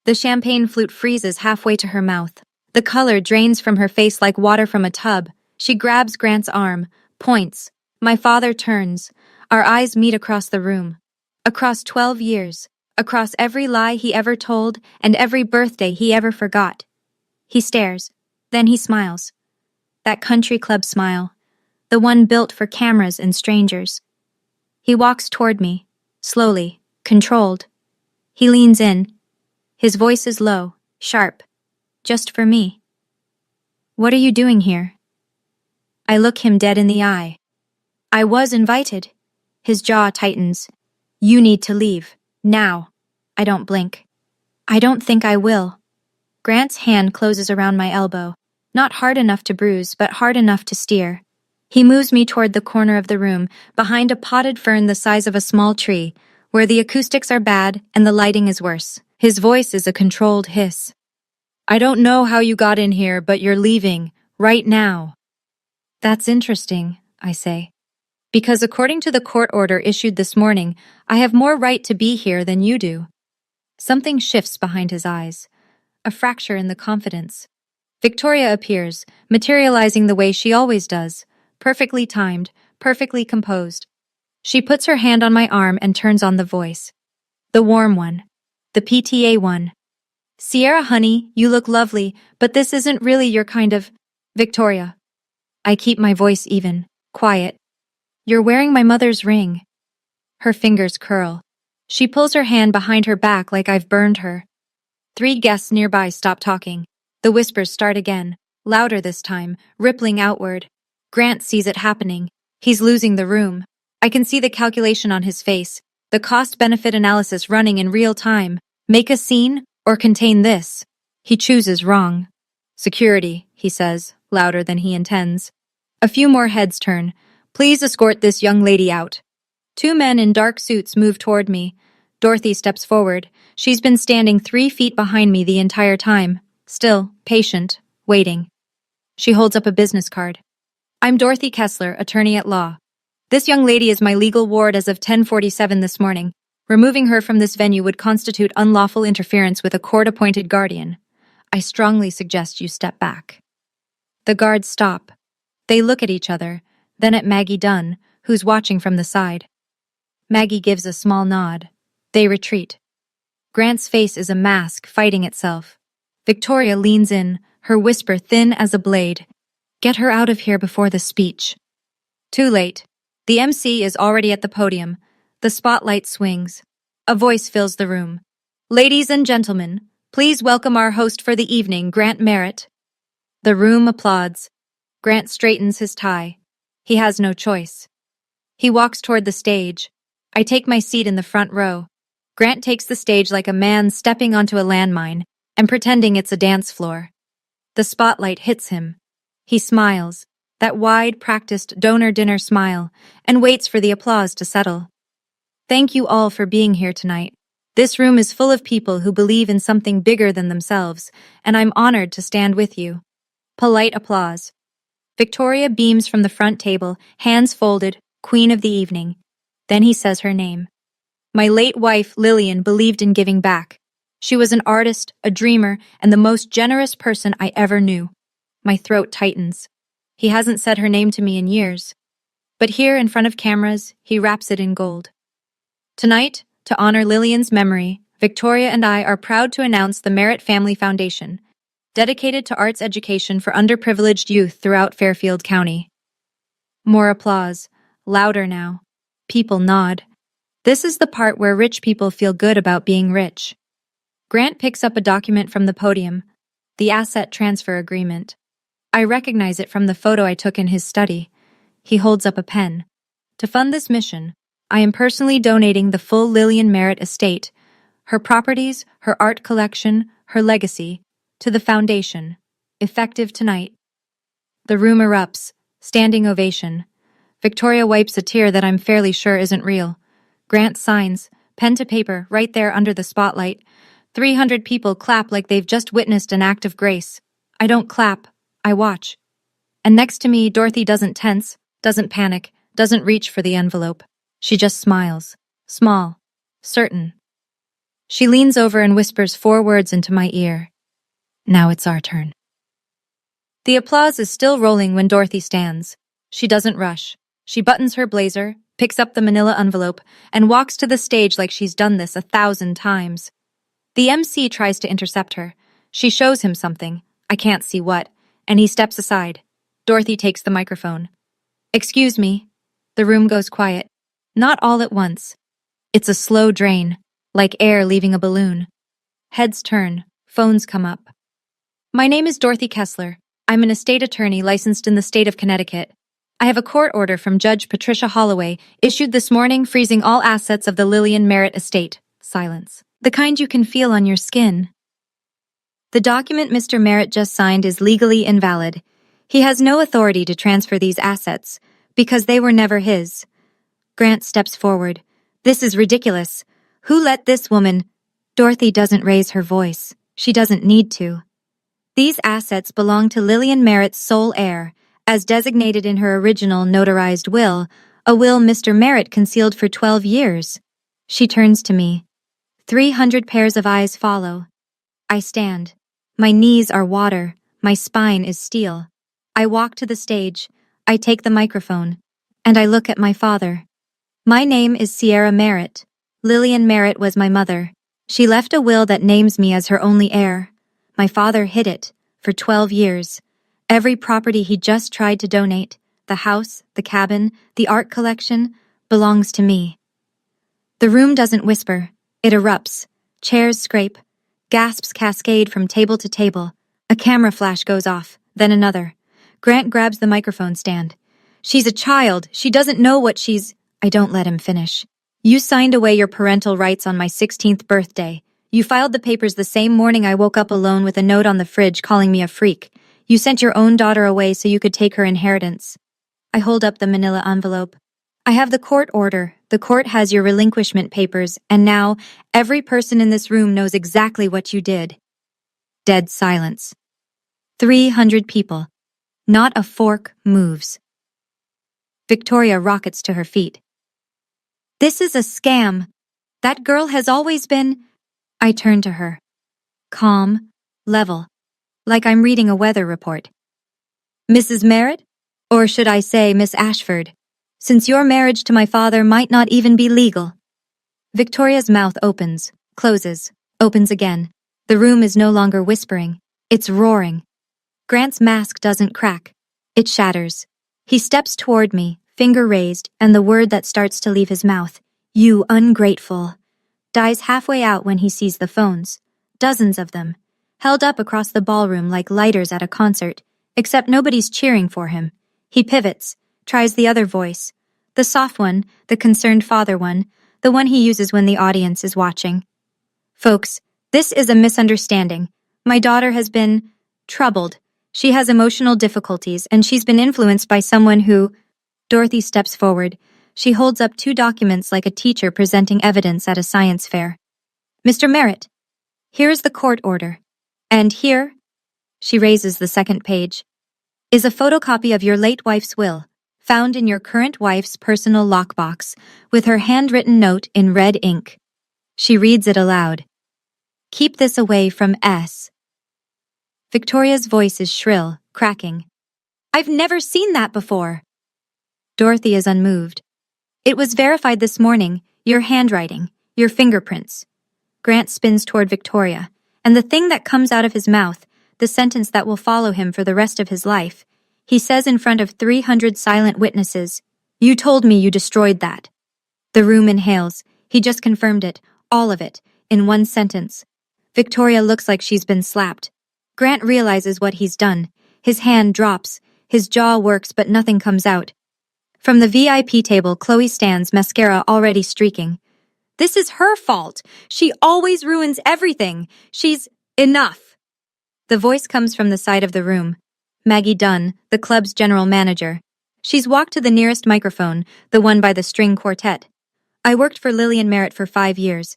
The champagne flute freezes halfway to her mouth. The color drains from her face like water from a tub. She grabs Grant's arm, points. My father turns. Our eyes meet across the room. Across 12 years. Across every lie he ever told and every birthday he ever forgot. He stares. Then he smiles. That country club smile. The one built for cameras and strangers. He walks toward me. Slowly. Controlled. He leans in. His voice is low, sharp. Just for me. What are you doing here? I look him dead in the eye. I was invited. His jaw tightens. You need to leave. Now. I don't blink. I don't think I will. Grant's hand closes around my elbow. Not hard enough to bruise, but hard enough to steer. He moves me toward the corner of the room, behind a potted fern the size of a small tree, where the acoustics are bad and the lighting is worse. His voice is a controlled hiss. I don't know how you got in here, but you're leaving, right now. That's interesting, I say. Because according to the court order issued this morning, I have more right to be here than you do. Something shifts behind his eyes. A fracture in the confidence. Victoria appears, materializing the way she always does, perfectly timed, perfectly composed. She puts her hand on my arm and turns on the voice. The warm one. The PTA one. Sierra, honey, you look lovely, but this isn't really your kind of... Victoria. I keep my voice even, quiet. You're wearing my mother's ring. Her fingers curl. She pulls her hand behind her back like I've burned her. 3 guests nearby stop talking. The whispers start again, louder this time, rippling outward. Grant sees it happening. He's losing the room. I can see the calculation on his face, the cost-benefit analysis running in real time. Make a scene or contain this. He chooses wrong. Security, he says, louder than he intends. A few more heads turn. Please escort this young lady out. 2 men in dark suits move toward me. Dorothy steps forward. She's been standing 3 feet behind me the entire time. Still, patient, waiting. She holds up a business card. I'm Dorothy Kessler, attorney at law. This young lady is my legal ward as of 10:47 this morning. Removing her from this venue would constitute unlawful interference with a court-appointed guardian. I strongly suggest you step back. The guards stop. They look at each other, then at Maggie Dunn, who's watching from the side. Maggie gives a small nod. They retreat. Grant's face is a mask fighting itself. Victoria leans in, her whisper thin as a blade. Get her out of here before the speech. Too late. The MC is already at the podium. The spotlight swings. A voice fills the room. Ladies and gentlemen, please welcome our host for the evening, Grant Merritt. The room applauds. Grant straightens his tie. He has no choice. He walks toward the stage. I take my seat in the front row. Grant takes the stage like a man stepping onto a landmine and pretending it's a dance floor. The spotlight hits him. He smiles, that wide, practiced donor dinner smile, and waits for the applause to settle. Thank you all for being here tonight. This room is full of people who believe in something bigger than themselves, and I'm honored to stand with you. Polite applause. Victoria beams from the front table, hands folded, queen of the evening. Then he says her name. My late wife, Lillian, believed in giving back. She was an artist, a dreamer, and the most generous person I ever knew. My throat tightens. He hasn't said her name to me in years. But here, in front of cameras, he wraps it in gold. Tonight, to honor Lillian's memory, Victoria and I are proud to announce the Merritt Family Foundation, dedicated to arts education for underprivileged youth throughout Fairfield County. More applause. Louder now. People nod. This is the part where rich people feel good about being rich. Grant picks up a document from the podium, the asset transfer agreement. I recognize it from the photo I took in his study. He holds up a pen. To fund this mission, I am personally donating the full Lillian Merritt estate, her properties, her art collection, her legacy, to the foundation, effective tonight. The room erupts, standing ovation. Victoria wipes a tear that I'm fairly sure isn't real. Grant signs, pen to paper, right there under the spotlight. 300 people clap like they've just witnessed an act of grace. I don't clap, I watch. And next to me, Dorothy doesn't tense, doesn't panic, doesn't reach for the envelope. She just smiles. Small. Certain. She leans over and whispers 4 words into my ear. Now it's our turn. The applause is still rolling when Dorothy stands. She doesn't rush. She buttons her blazer, picks up the manila envelope, and walks to the stage like she's done this 1,000 times. The MC tries to intercept her. She shows him something, I can't see what, and he steps aside. Dorothy takes the microphone. Excuse me. The room goes quiet. Not all at once. It's a slow drain, like air leaving a balloon. Heads turn, phones come up. My name is Dorothy Kessler. I'm an estate attorney licensed in the state of Connecticut. I have a court order from Judge Patricia Holloway, issued this morning freezing all assets of the Lillian Merritt estate. Silence. The kind you can feel on your skin. The document Mr. Merritt just signed is legally invalid. He has no authority to transfer these assets, because they were never his. Grant steps forward. This is ridiculous. Who let this woman? Dorothy doesn't raise her voice. She doesn't need to. These assets belong to Lillian Merritt's sole heir, as designated in her original notarized will, a will Mr. Merritt concealed for 12 years. She turns to me. 300 pairs of eyes follow. I stand. My knees are water. My spine is steel. I walk to the stage. I take the microphone. And I look at my father. My name is Sierra Merritt. Lillian Merritt was my mother. She left a will that names me as her only heir. My father hid it for 12 years. Every property he just tried to donate, the house, the cabin, the art collection, belongs to me. The room doesn't whisper. It erupts. Chairs scrape. Gasps cascade from table to table. A camera flash goes off, then another. Grant grabs the microphone stand. She's a child. She doesn't know what she's... I don't let him finish. You signed away your parental rights on my 16th birthday. You filed the papers the same morning I woke up alone with a note on the fridge calling me a freak. You sent your own daughter away so you could take her inheritance. I hold up the manila envelope. I have the court order. The court has your relinquishment papers, and now every person in this room knows exactly what you did. Dead silence. 300 people. Not a fork moves. Victoria rockets to her feet. This is a scam. That girl has always been... I turn to her. Calm, level, like I'm reading a weather report. Mrs. Merritt? Or should I say Miss Ashford, since your marriage to my father might not even be legal. Victoria's mouth opens, closes, opens again. The room is no longer whispering. It's roaring. Grant's mask doesn't crack. It shatters. He steps toward me, finger raised, and the word that starts to leave his mouth, "You ungrateful," dies halfway out when he sees the phones. Dozens of them, held up across the ballroom like lighters at a concert, except nobody's cheering for him. He pivots, tries the other voice, the soft one, the concerned father one, the one he uses when the audience is watching. Folks, this is a misunderstanding. My daughter has been troubled. She has emotional difficulties, and she's been influenced by someone who... Dorothy steps forward. She holds up 2 documents like a teacher presenting evidence at a science fair. Mr. Merritt, here is the court order. And here, she raises the second page, is a photocopy of your late wife's will, found in your current wife's personal lockbox, with her handwritten note in red ink. She reads it aloud. Keep this away from S. Victoria's voice is shrill, cracking. I've never seen that before. Dorothy is unmoved. It was verified this morning, your handwriting, your fingerprints. Grant spins toward Victoria, and the thing that comes out of his mouth, the sentence that will follow him for the rest of his life, he says in front of 300 silent witnesses, "You told me you destroyed that." The room inhales. He just confirmed it, all of it, in one sentence. Victoria looks like she's been slapped. Grant realizes what he's done. His hand drops. His jaw works, but nothing comes out. From the VIP table, Chloe stands, mascara already streaking. This is her fault. She always ruins everything. She's enough. The voice comes from the side of the room. Maggie Dunn, the club's general manager. She's walked to the nearest microphone, the one by the string quartet. I worked for Lillian Merritt for 5 years.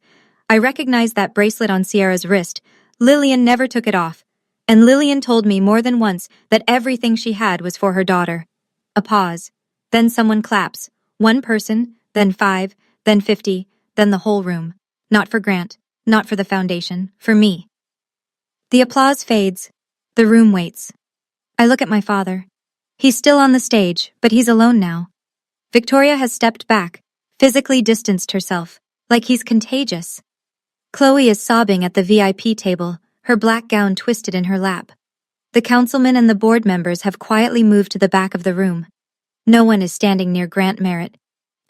I recognized that bracelet on Sierra's wrist. Lillian never took it off. And Lillian told me more than once that everything she had was for her daughter. A pause. Then someone claps. 1 person, then 5, then 50, then the whole room. Not for Grant, not for the foundation, for me. The applause fades. The room waits. I look at my father. He's still on the stage, but he's alone now. Victoria has stepped back, physically distanced herself, like he's contagious. Chloe is sobbing at the VIP table, her black gown twisted in her lap. The councilmen and the board members have quietly moved to the back of the room. No one is standing near Grant Merritt.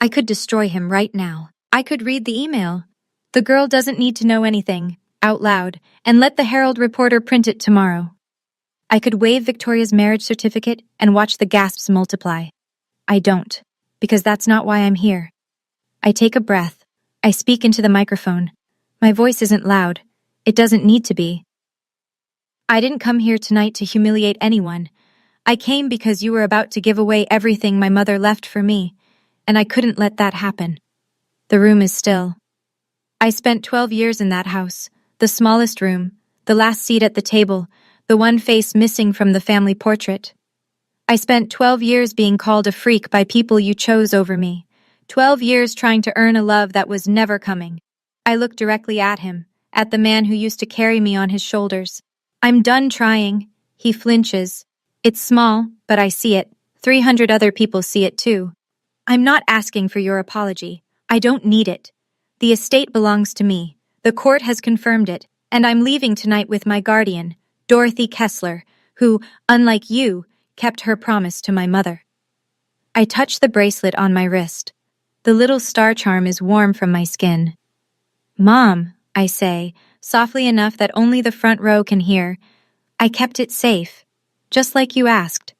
I could destroy him right now. I could read the email. The girl doesn't need to know anything, out loud, and let the Herald reporter print it tomorrow. I could wave Victoria's marriage certificate and watch the gasps multiply. I don't, because that's not why I'm here. I take a breath. I speak into the microphone. My voice isn't loud. It doesn't need to be. I didn't come here tonight to humiliate anyone. I came because you were about to give away everything my mother left for me, and I couldn't let that happen. The room is still. I spent 12 years in that house, the smallest room, the last seat at the table, the one face missing from the family portrait. I spent 12 years being called a freak by people you chose over me, 12 years trying to earn a love that was never coming. I look directly at him, at the man who used to carry me on his shoulders. I'm done trying. He flinches. It's small, but I see it. 300 other people see it too. I'm not asking for your apology. I don't need it. The estate belongs to me. The court has confirmed it, and I'm leaving tonight with my guardian, Dorothy Kessler, who, unlike you, kept her promise to my mother. I touch the bracelet on my wrist. The little star charm is warm from my skin. Mom, I say, softly enough that only the front row can hear, I kept it safe, just like you asked.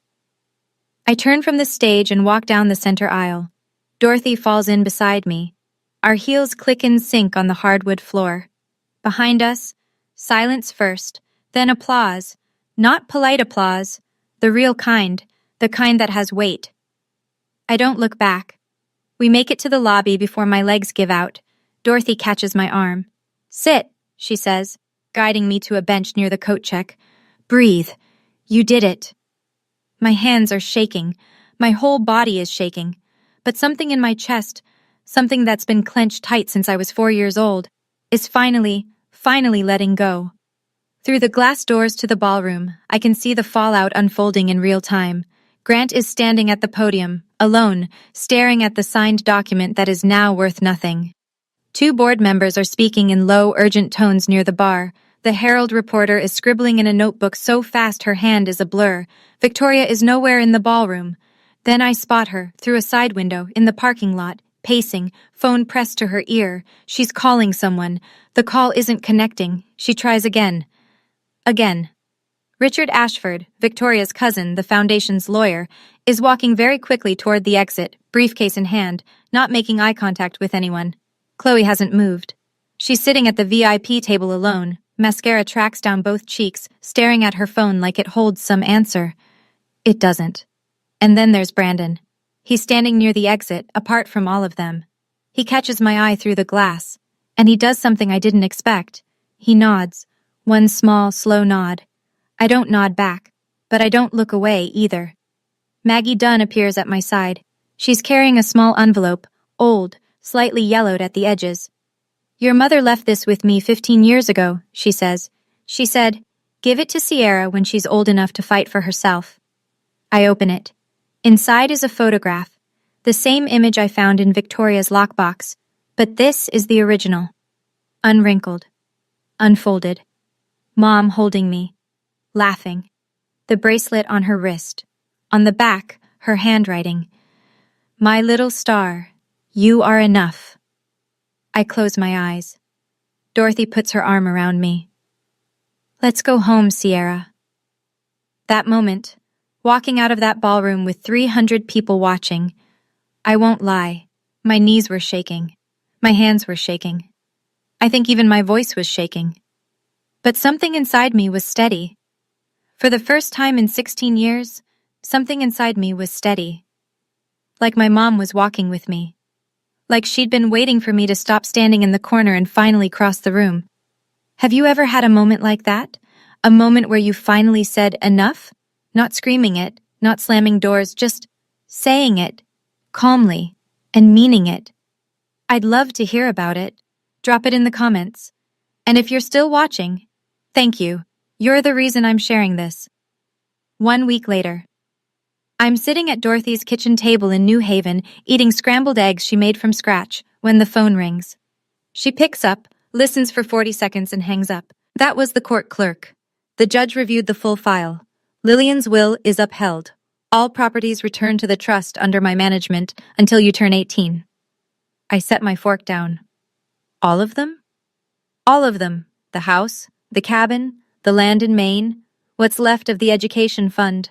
I turn from the stage and walk down the center aisle. Dorothy falls in beside me. Our heels click in sync on the hardwood floor. Behind us, silence first, then applause. Not polite applause, the real kind, the kind that has weight. I don't look back. We make it to the lobby before my legs give out. Dorothy catches my arm. Sit, she says, guiding me to a bench near the coat check. Breathe. You did it. My hands are shaking. My whole body is shaking. But something in my chest, something that's been clenched tight since I was 4 years old, is finally letting go. Through the glass doors to the ballroom, I can see the fallout unfolding in real time. Grant is standing at the podium, alone, staring at the signed document that is now worth nothing. Two board members are speaking in low, urgent tones near the bar. The Herald reporter is scribbling in a notebook so fast her hand is a blur. Victoria is nowhere in the ballroom. Then I spot her, through a side window, in the parking lot, pacing, phone pressed to her ear. She's calling someone. The call isn't connecting. She tries again. Again. Richard Ashford, Victoria's cousin, the foundation's lawyer, is walking very quickly toward the exit, briefcase in hand, not making eye contact with anyone. Chloe hasn't moved. She's sitting at the VIP table alone, mascara tracks down both cheeks, staring at her phone like it holds some answer. It doesn't. And then there's Brandon. He's standing near the exit, apart from all of them. He catches my eye through the glass, and he does something I didn't expect. He nods. One small, slow nod. I don't nod back, but I don't look away either. Maggie Dunn appears at my side. She's carrying a small envelope, old, slightly yellowed at the edges. Your mother left this with me 15 years ago, she says. She said, give it to Sierra when she's old enough to fight for herself. I open it. Inside is a photograph, the same image I found in Victoria's lockbox, but this is the original. Unwrinkled. Unfolded. Mom holding me. Laughing. The bracelet on her wrist. On the back, her handwriting. My little star, you are enough. I close my eyes. Dorothy puts her arm around me. Let's go home, Sierra. That moment, walking out of that ballroom with 300 people watching, I won't lie, my knees were shaking. My hands were shaking. I think even my voice was shaking. But something inside me was steady. For the first time in 16 years, something inside me was steady. Like my mom was walking with me. Like she'd been waiting for me to stop standing in the corner and finally cross the room. Have you ever had a moment like that? A moment where you finally said enough? Not screaming it, not slamming doors, just saying it, calmly, and meaning it. I'd love to hear about it. Drop it in the comments. And if you're still watching, thank you. You're the reason I'm sharing this. 1 week later. I'm sitting at Dorothy's kitchen table in New Haven, eating scrambled eggs she made from scratch, when the phone rings. She picks up, listens for 40 seconds and hangs up. That was the court clerk. The judge reviewed the full file. Lillian's will is upheld. All properties returned to the trust under my management until you turn 18. I set my fork down. All of them? All of them. The house, the cabin, the land in Maine, what's left of the education fund.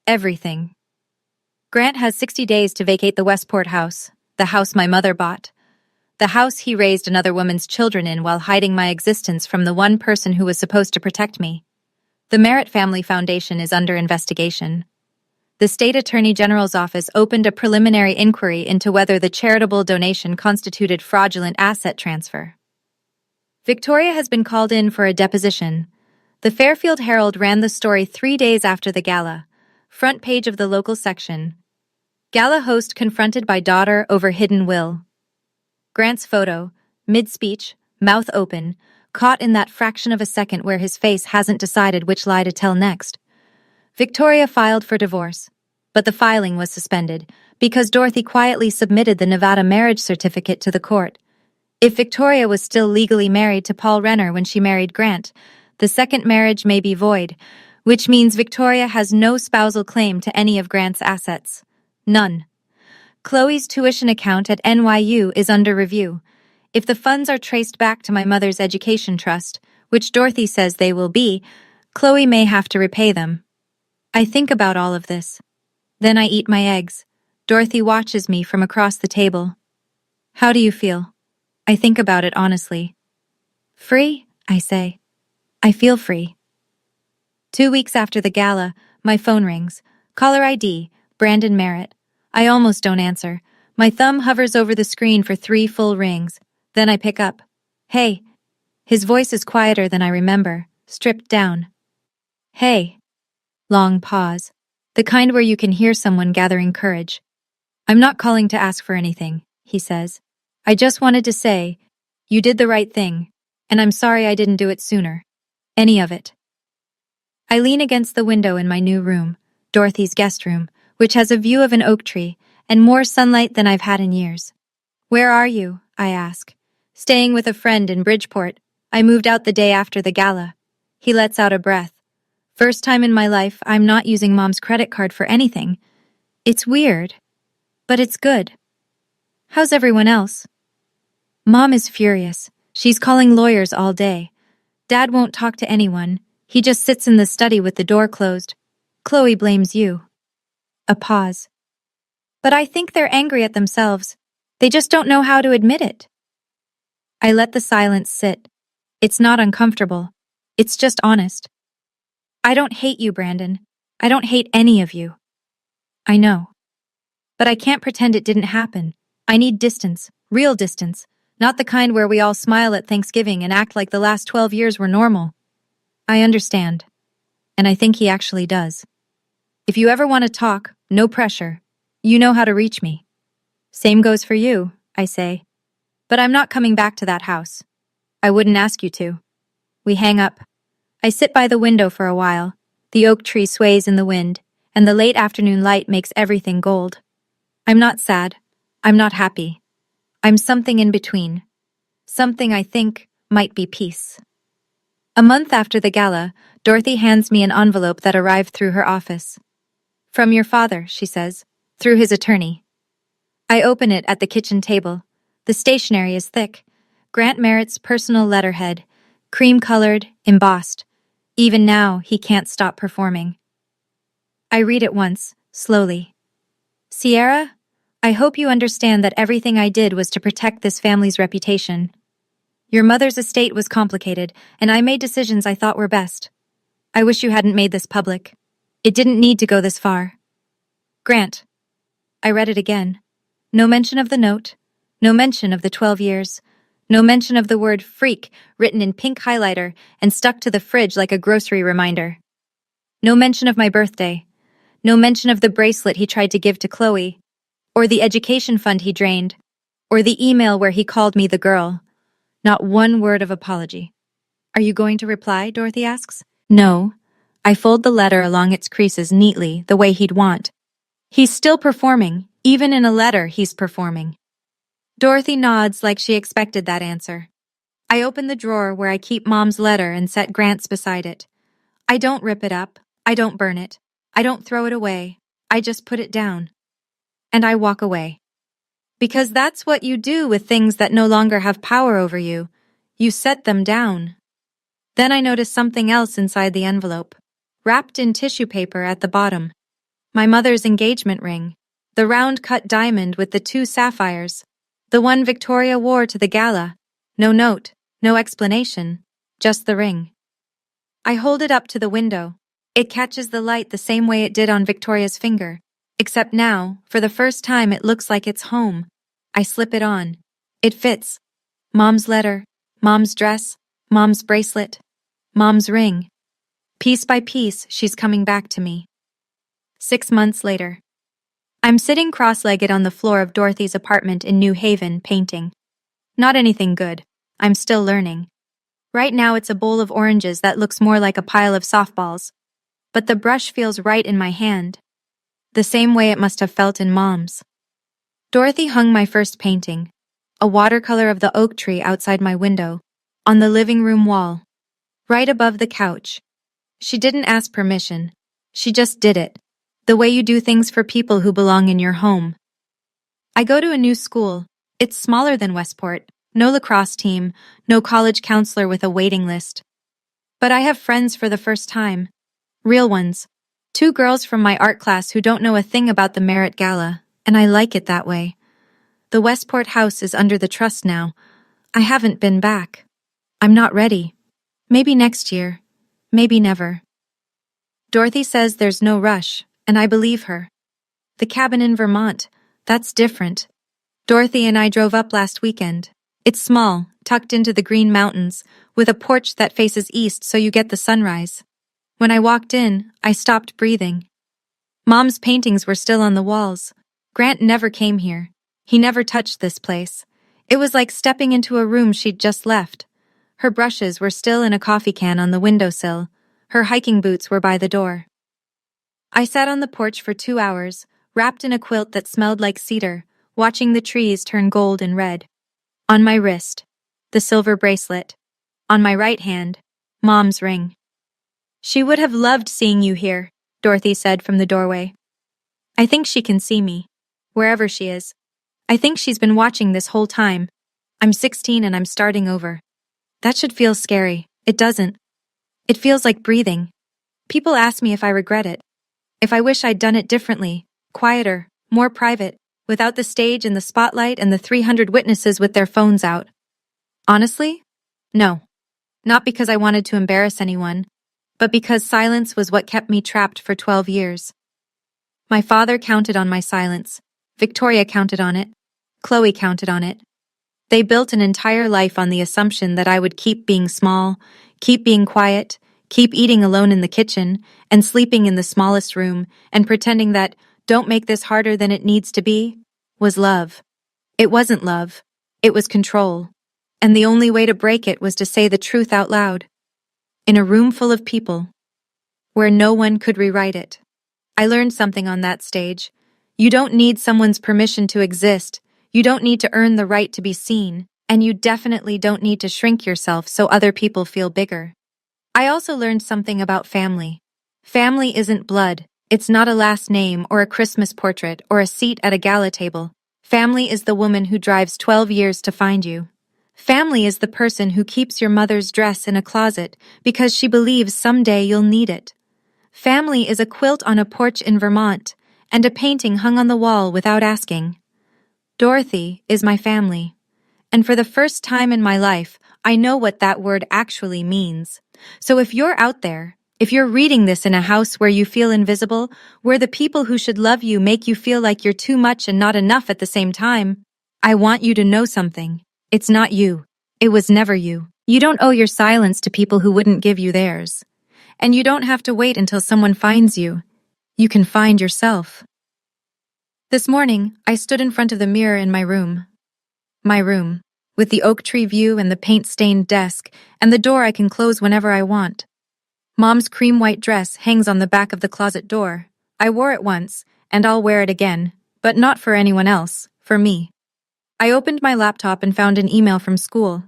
Everything. Grant has 60 days to vacate the Westport house, the house my mother bought. The house he raised another woman's children in while hiding my existence from the one person who was supposed to protect me. The Merritt Family Foundation is under investigation. The State Attorney General's office opened a preliminary inquiry into whether the charitable donation constituted fraudulent asset transfer. Victoria has been called in for a deposition. The Fairfield Herald ran the story 3 days after the gala. Front page of the local section. Gala host confronted by daughter over hidden will. Grant's photo, mid-speech, mouth open, caught in that fraction of a second where his face hasn't decided which lie to tell next. Victoria filed for divorce, but the filing was suspended because Dorothy quietly submitted the Nevada marriage certificate to the court. If Victoria was still legally married to Paul Renner when she married Grant, the second marriage may be void, which means Victoria has no spousal claim to any of Grant's assets. None. Chloe's tuition account at NYU is under review. If the funds are traced back to my mother's education trust, which Dorothy says they will be, Chloe may have to repay them. I think about all of this. Then I eat my eggs. Dorothy watches me from across the table. How do you feel? I think about it honestly. Free, I say. I feel free. 2 weeks after the gala, my phone rings. Caller ID, Brandon Merritt. I almost don't answer. My thumb hovers over the screen for 3 full rings. Then I pick up. Hey. His voice is quieter than I remember, stripped down. Hey. Long pause. The kind where you can hear someone gathering courage. I'm not calling to ask for anything, he says. I just wanted to say, you did the right thing, and I'm sorry I didn't do it sooner. Any of it. I lean against the window in my new room, Dorothy's guest room, which has a view of an oak tree and more sunlight than I've had in years. Where are you? I ask. Staying with a friend in Bridgeport. I moved out the day after the gala. He lets out a breath. First time in my life I'm not using Mom's credit card for anything. It's weird, but it's good. How's everyone else? Mom is furious. She's calling lawyers all day. Dad won't talk to anyone. He just sits in the study with the door closed. Chloe blames you. A pause. But I think they're angry at themselves. They just don't know how to admit it. I let the silence sit. It's not uncomfortable. It's just honest. I don't hate you, Brandon. I don't hate any of you. I know. But I can't pretend it didn't happen. I need distance, real distance, not the kind where we all smile at Thanksgiving and act like the last 12 years were normal. I understand. And I think he actually does. If you ever want to talk, no pressure. You know how to reach me. Same goes for you, I say. But I'm not coming back to that house. I wouldn't ask you to. We hang up. I sit by the window for a while. The oak tree sways in the wind, and the late afternoon light makes everything gold. I'm not sad. I'm not happy. I'm something in between. Something I think might be peace. A month after the gala, Dorothy hands me an envelope that arrived through her office. From your father, she says, through his attorney. I open it at the kitchen table. The stationery is thick. Grant Merritt's personal letterhead, cream-colored, embossed. Even now, he can't stop performing. I read it once, slowly. Sierra, I hope you understand that everything I did was to protect this family's reputation. Your mother's estate was complicated, and I made decisions I thought were best. I wish you hadn't made this public. It didn't need to go this far. Grant. I read it again. No mention of the note. No mention of the 12 years. No mention of the word freak written in pink highlighter and stuck to the fridge like a grocery reminder. No mention of my birthday. No mention of the bracelet he tried to give to Chloe, or the education fund he drained, or the email where he called me the girl. Not one word of apology. Are you going to reply? Dorothy asks. No. I fold the letter along its creases neatly, the way he'd want. He's still performing. Even in a letter, he's performing. Dorothy nods like she expected that answer. I open the drawer where I keep Mom's letter and set Grant's beside it. I don't rip it up. I don't burn it. I don't throw it away. I just put it down. And I walk away. Because that's what you do with things that no longer have power over you. You set them down. Then I notice something else inside the envelope, wrapped in tissue paper at the bottom. My mother's engagement ring, the round-cut diamond with the 2 sapphires, the one Victoria wore to the gala. No note, no explanation, just the ring. I hold it up to the window. It catches the light the same way it did on Victoria's finger. Except now, for the first time, it looks like it's home. I slip it on. It fits. Mom's letter, Mom's dress, Mom's bracelet, Mom's ring. Piece by piece, she's coming back to me. 6 months later. I'm sitting cross-legged on the floor of Dorothy's apartment in New Haven, painting. Not anything good. I'm still learning. Right now it's a bowl of oranges that looks more like a pile of softballs. But the brush feels right in my hand. The same way it must have felt in Mom's. Dorothy hung my first painting, a watercolor of the oak tree outside my window, on the living room wall, right above the couch. She didn't ask permission. She just did it, the way you do things for people who belong in your home. I go to a new school. It's smaller than Westport, no lacrosse team, no college counselor with a waiting list. But I have friends for the first time. Real ones. 2 girls from my art class who don't know a thing about the Merritt Gala, and I like it that way. The Westport house is under the trust now. I haven't been back. I'm not ready. Maybe next year. Maybe never. Dorothy says there's no rush, and I believe her. The cabin in Vermont, that's different. Dorothy and I drove up last weekend. It's small, tucked into the Green Mountains, with a porch that faces east so you get the sunrise. When I walked in, I stopped breathing. Mom's paintings were still on the walls. Grant never came here. He never touched this place. It was like stepping into a room she'd just left. Her brushes were still in a coffee can on the windowsill. Her hiking boots were by the door. I sat on the porch for 2 hours, wrapped in a quilt that smelled like cedar, watching the trees turn gold and red. On my wrist, the silver bracelet. On my right hand, Mom's ring. "She would have loved seeing you here," Dorothy said from the doorway. "I think she can see me, wherever she is. I think she's been watching this whole time. I'm 16 and I'm starting over. That should feel scary. It doesn't. It feels like breathing. People ask me if I regret it, if I wish I'd done it differently, quieter, more private, without the stage and the spotlight and the 300 witnesses with their phones out. Honestly, no. Not because I wanted to embarrass anyone, but because silence was what kept me trapped for 12 years. My father counted on my silence. Victoria counted on it. Chloe counted on it. They built an entire life on the assumption that I would keep being small, keep being quiet, keep eating alone in the kitchen, and sleeping in the smallest room, and pretending that "don't make this harder than it needs to be" was love. It wasn't love. It was control. And the only way to break it was to say the truth out loud. In a room full of people, where no one could rewrite it. I learned something on that stage. You don't need someone's permission to exist. You don't need to earn the right to be seen. And you definitely don't need to shrink yourself so other people feel bigger. I also learned something about family. Family isn't blood. It's not a last name or a Christmas portrait or a seat at a gala table. Family is the woman who drives 12 years to find you. Family is the person who keeps your mother's dress in a closet because she believes someday you'll need it. Family is a quilt on a porch in Vermont and a painting hung on the wall without asking. Dorothy is my family. And for the first time in my life, I know what that word actually means. So if you're out there, if you're reading this in a house where you feel invisible, where the people who should love you make you feel like you're too much and not enough at the same time, I want you to know something. It's not you. It was never you. You don't owe your silence to people who wouldn't give you theirs. And you don't have to wait until someone finds you. You can find yourself. This morning, I stood in front of the mirror in my room. My room, with the oak tree view and the paint-stained desk, and the door I can close whenever I want. Mom's cream white dress hangs on the back of the closet door. I wore it once, and I'll wear it again, but not for anyone else, for me. I opened my laptop and found an email from school.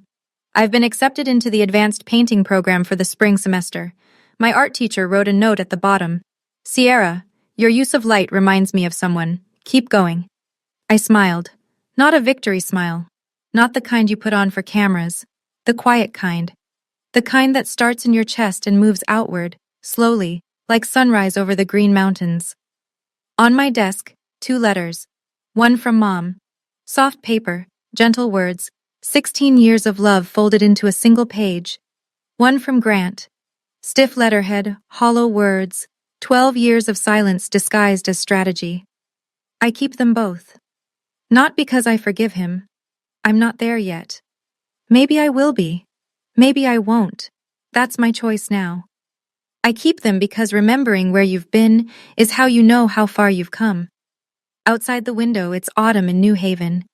I've been accepted into the advanced painting program for the spring semester. My art teacher wrote a note at the bottom. "Sierra, your use of light reminds me of someone. Keep going." I smiled. Not a victory smile. Not the kind you put on for cameras. The quiet kind. The kind that starts in your chest and moves outward, slowly, like sunrise over the green mountains. On my desk, 2 letters. One from Mom. Soft paper, gentle words, 16 years of love folded into a single page. One from Grant. Stiff letterhead, hollow words, 12 years of silence disguised as strategy. I keep them both. Not because I forgive him. I'm not there yet. Maybe I will be. Maybe I won't. That's my choice now. I keep them because remembering where you've been is how you know how far you've come. Outside the window, it's autumn in New Haven.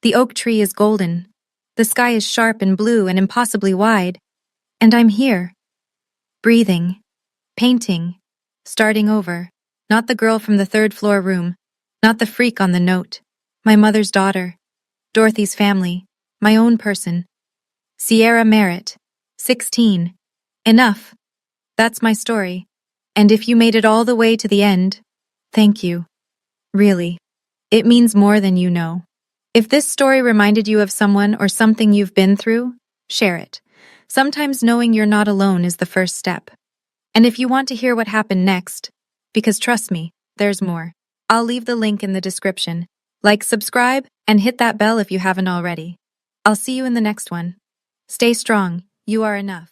The oak tree is golden. The sky is sharp and blue and impossibly wide. And I'm here. Breathing. Painting. Starting over. Not the girl from the 3rd-floor room. Not the freak on the note. My mother's daughter. Dorothy's family. My own person. Sierra Merritt. 16. Enough. That's my story. And if you made it all the way to the end, thank you. Really. It means more than you know. If this story reminded you of someone or something you've been through, share it. Sometimes knowing you're not alone is the first step. And if you want to hear what happened next, because trust me, there's more, I'll leave the link in the description. Like, subscribe, and hit that bell if you haven't already. I'll see you in the next one. Stay strong. You are enough.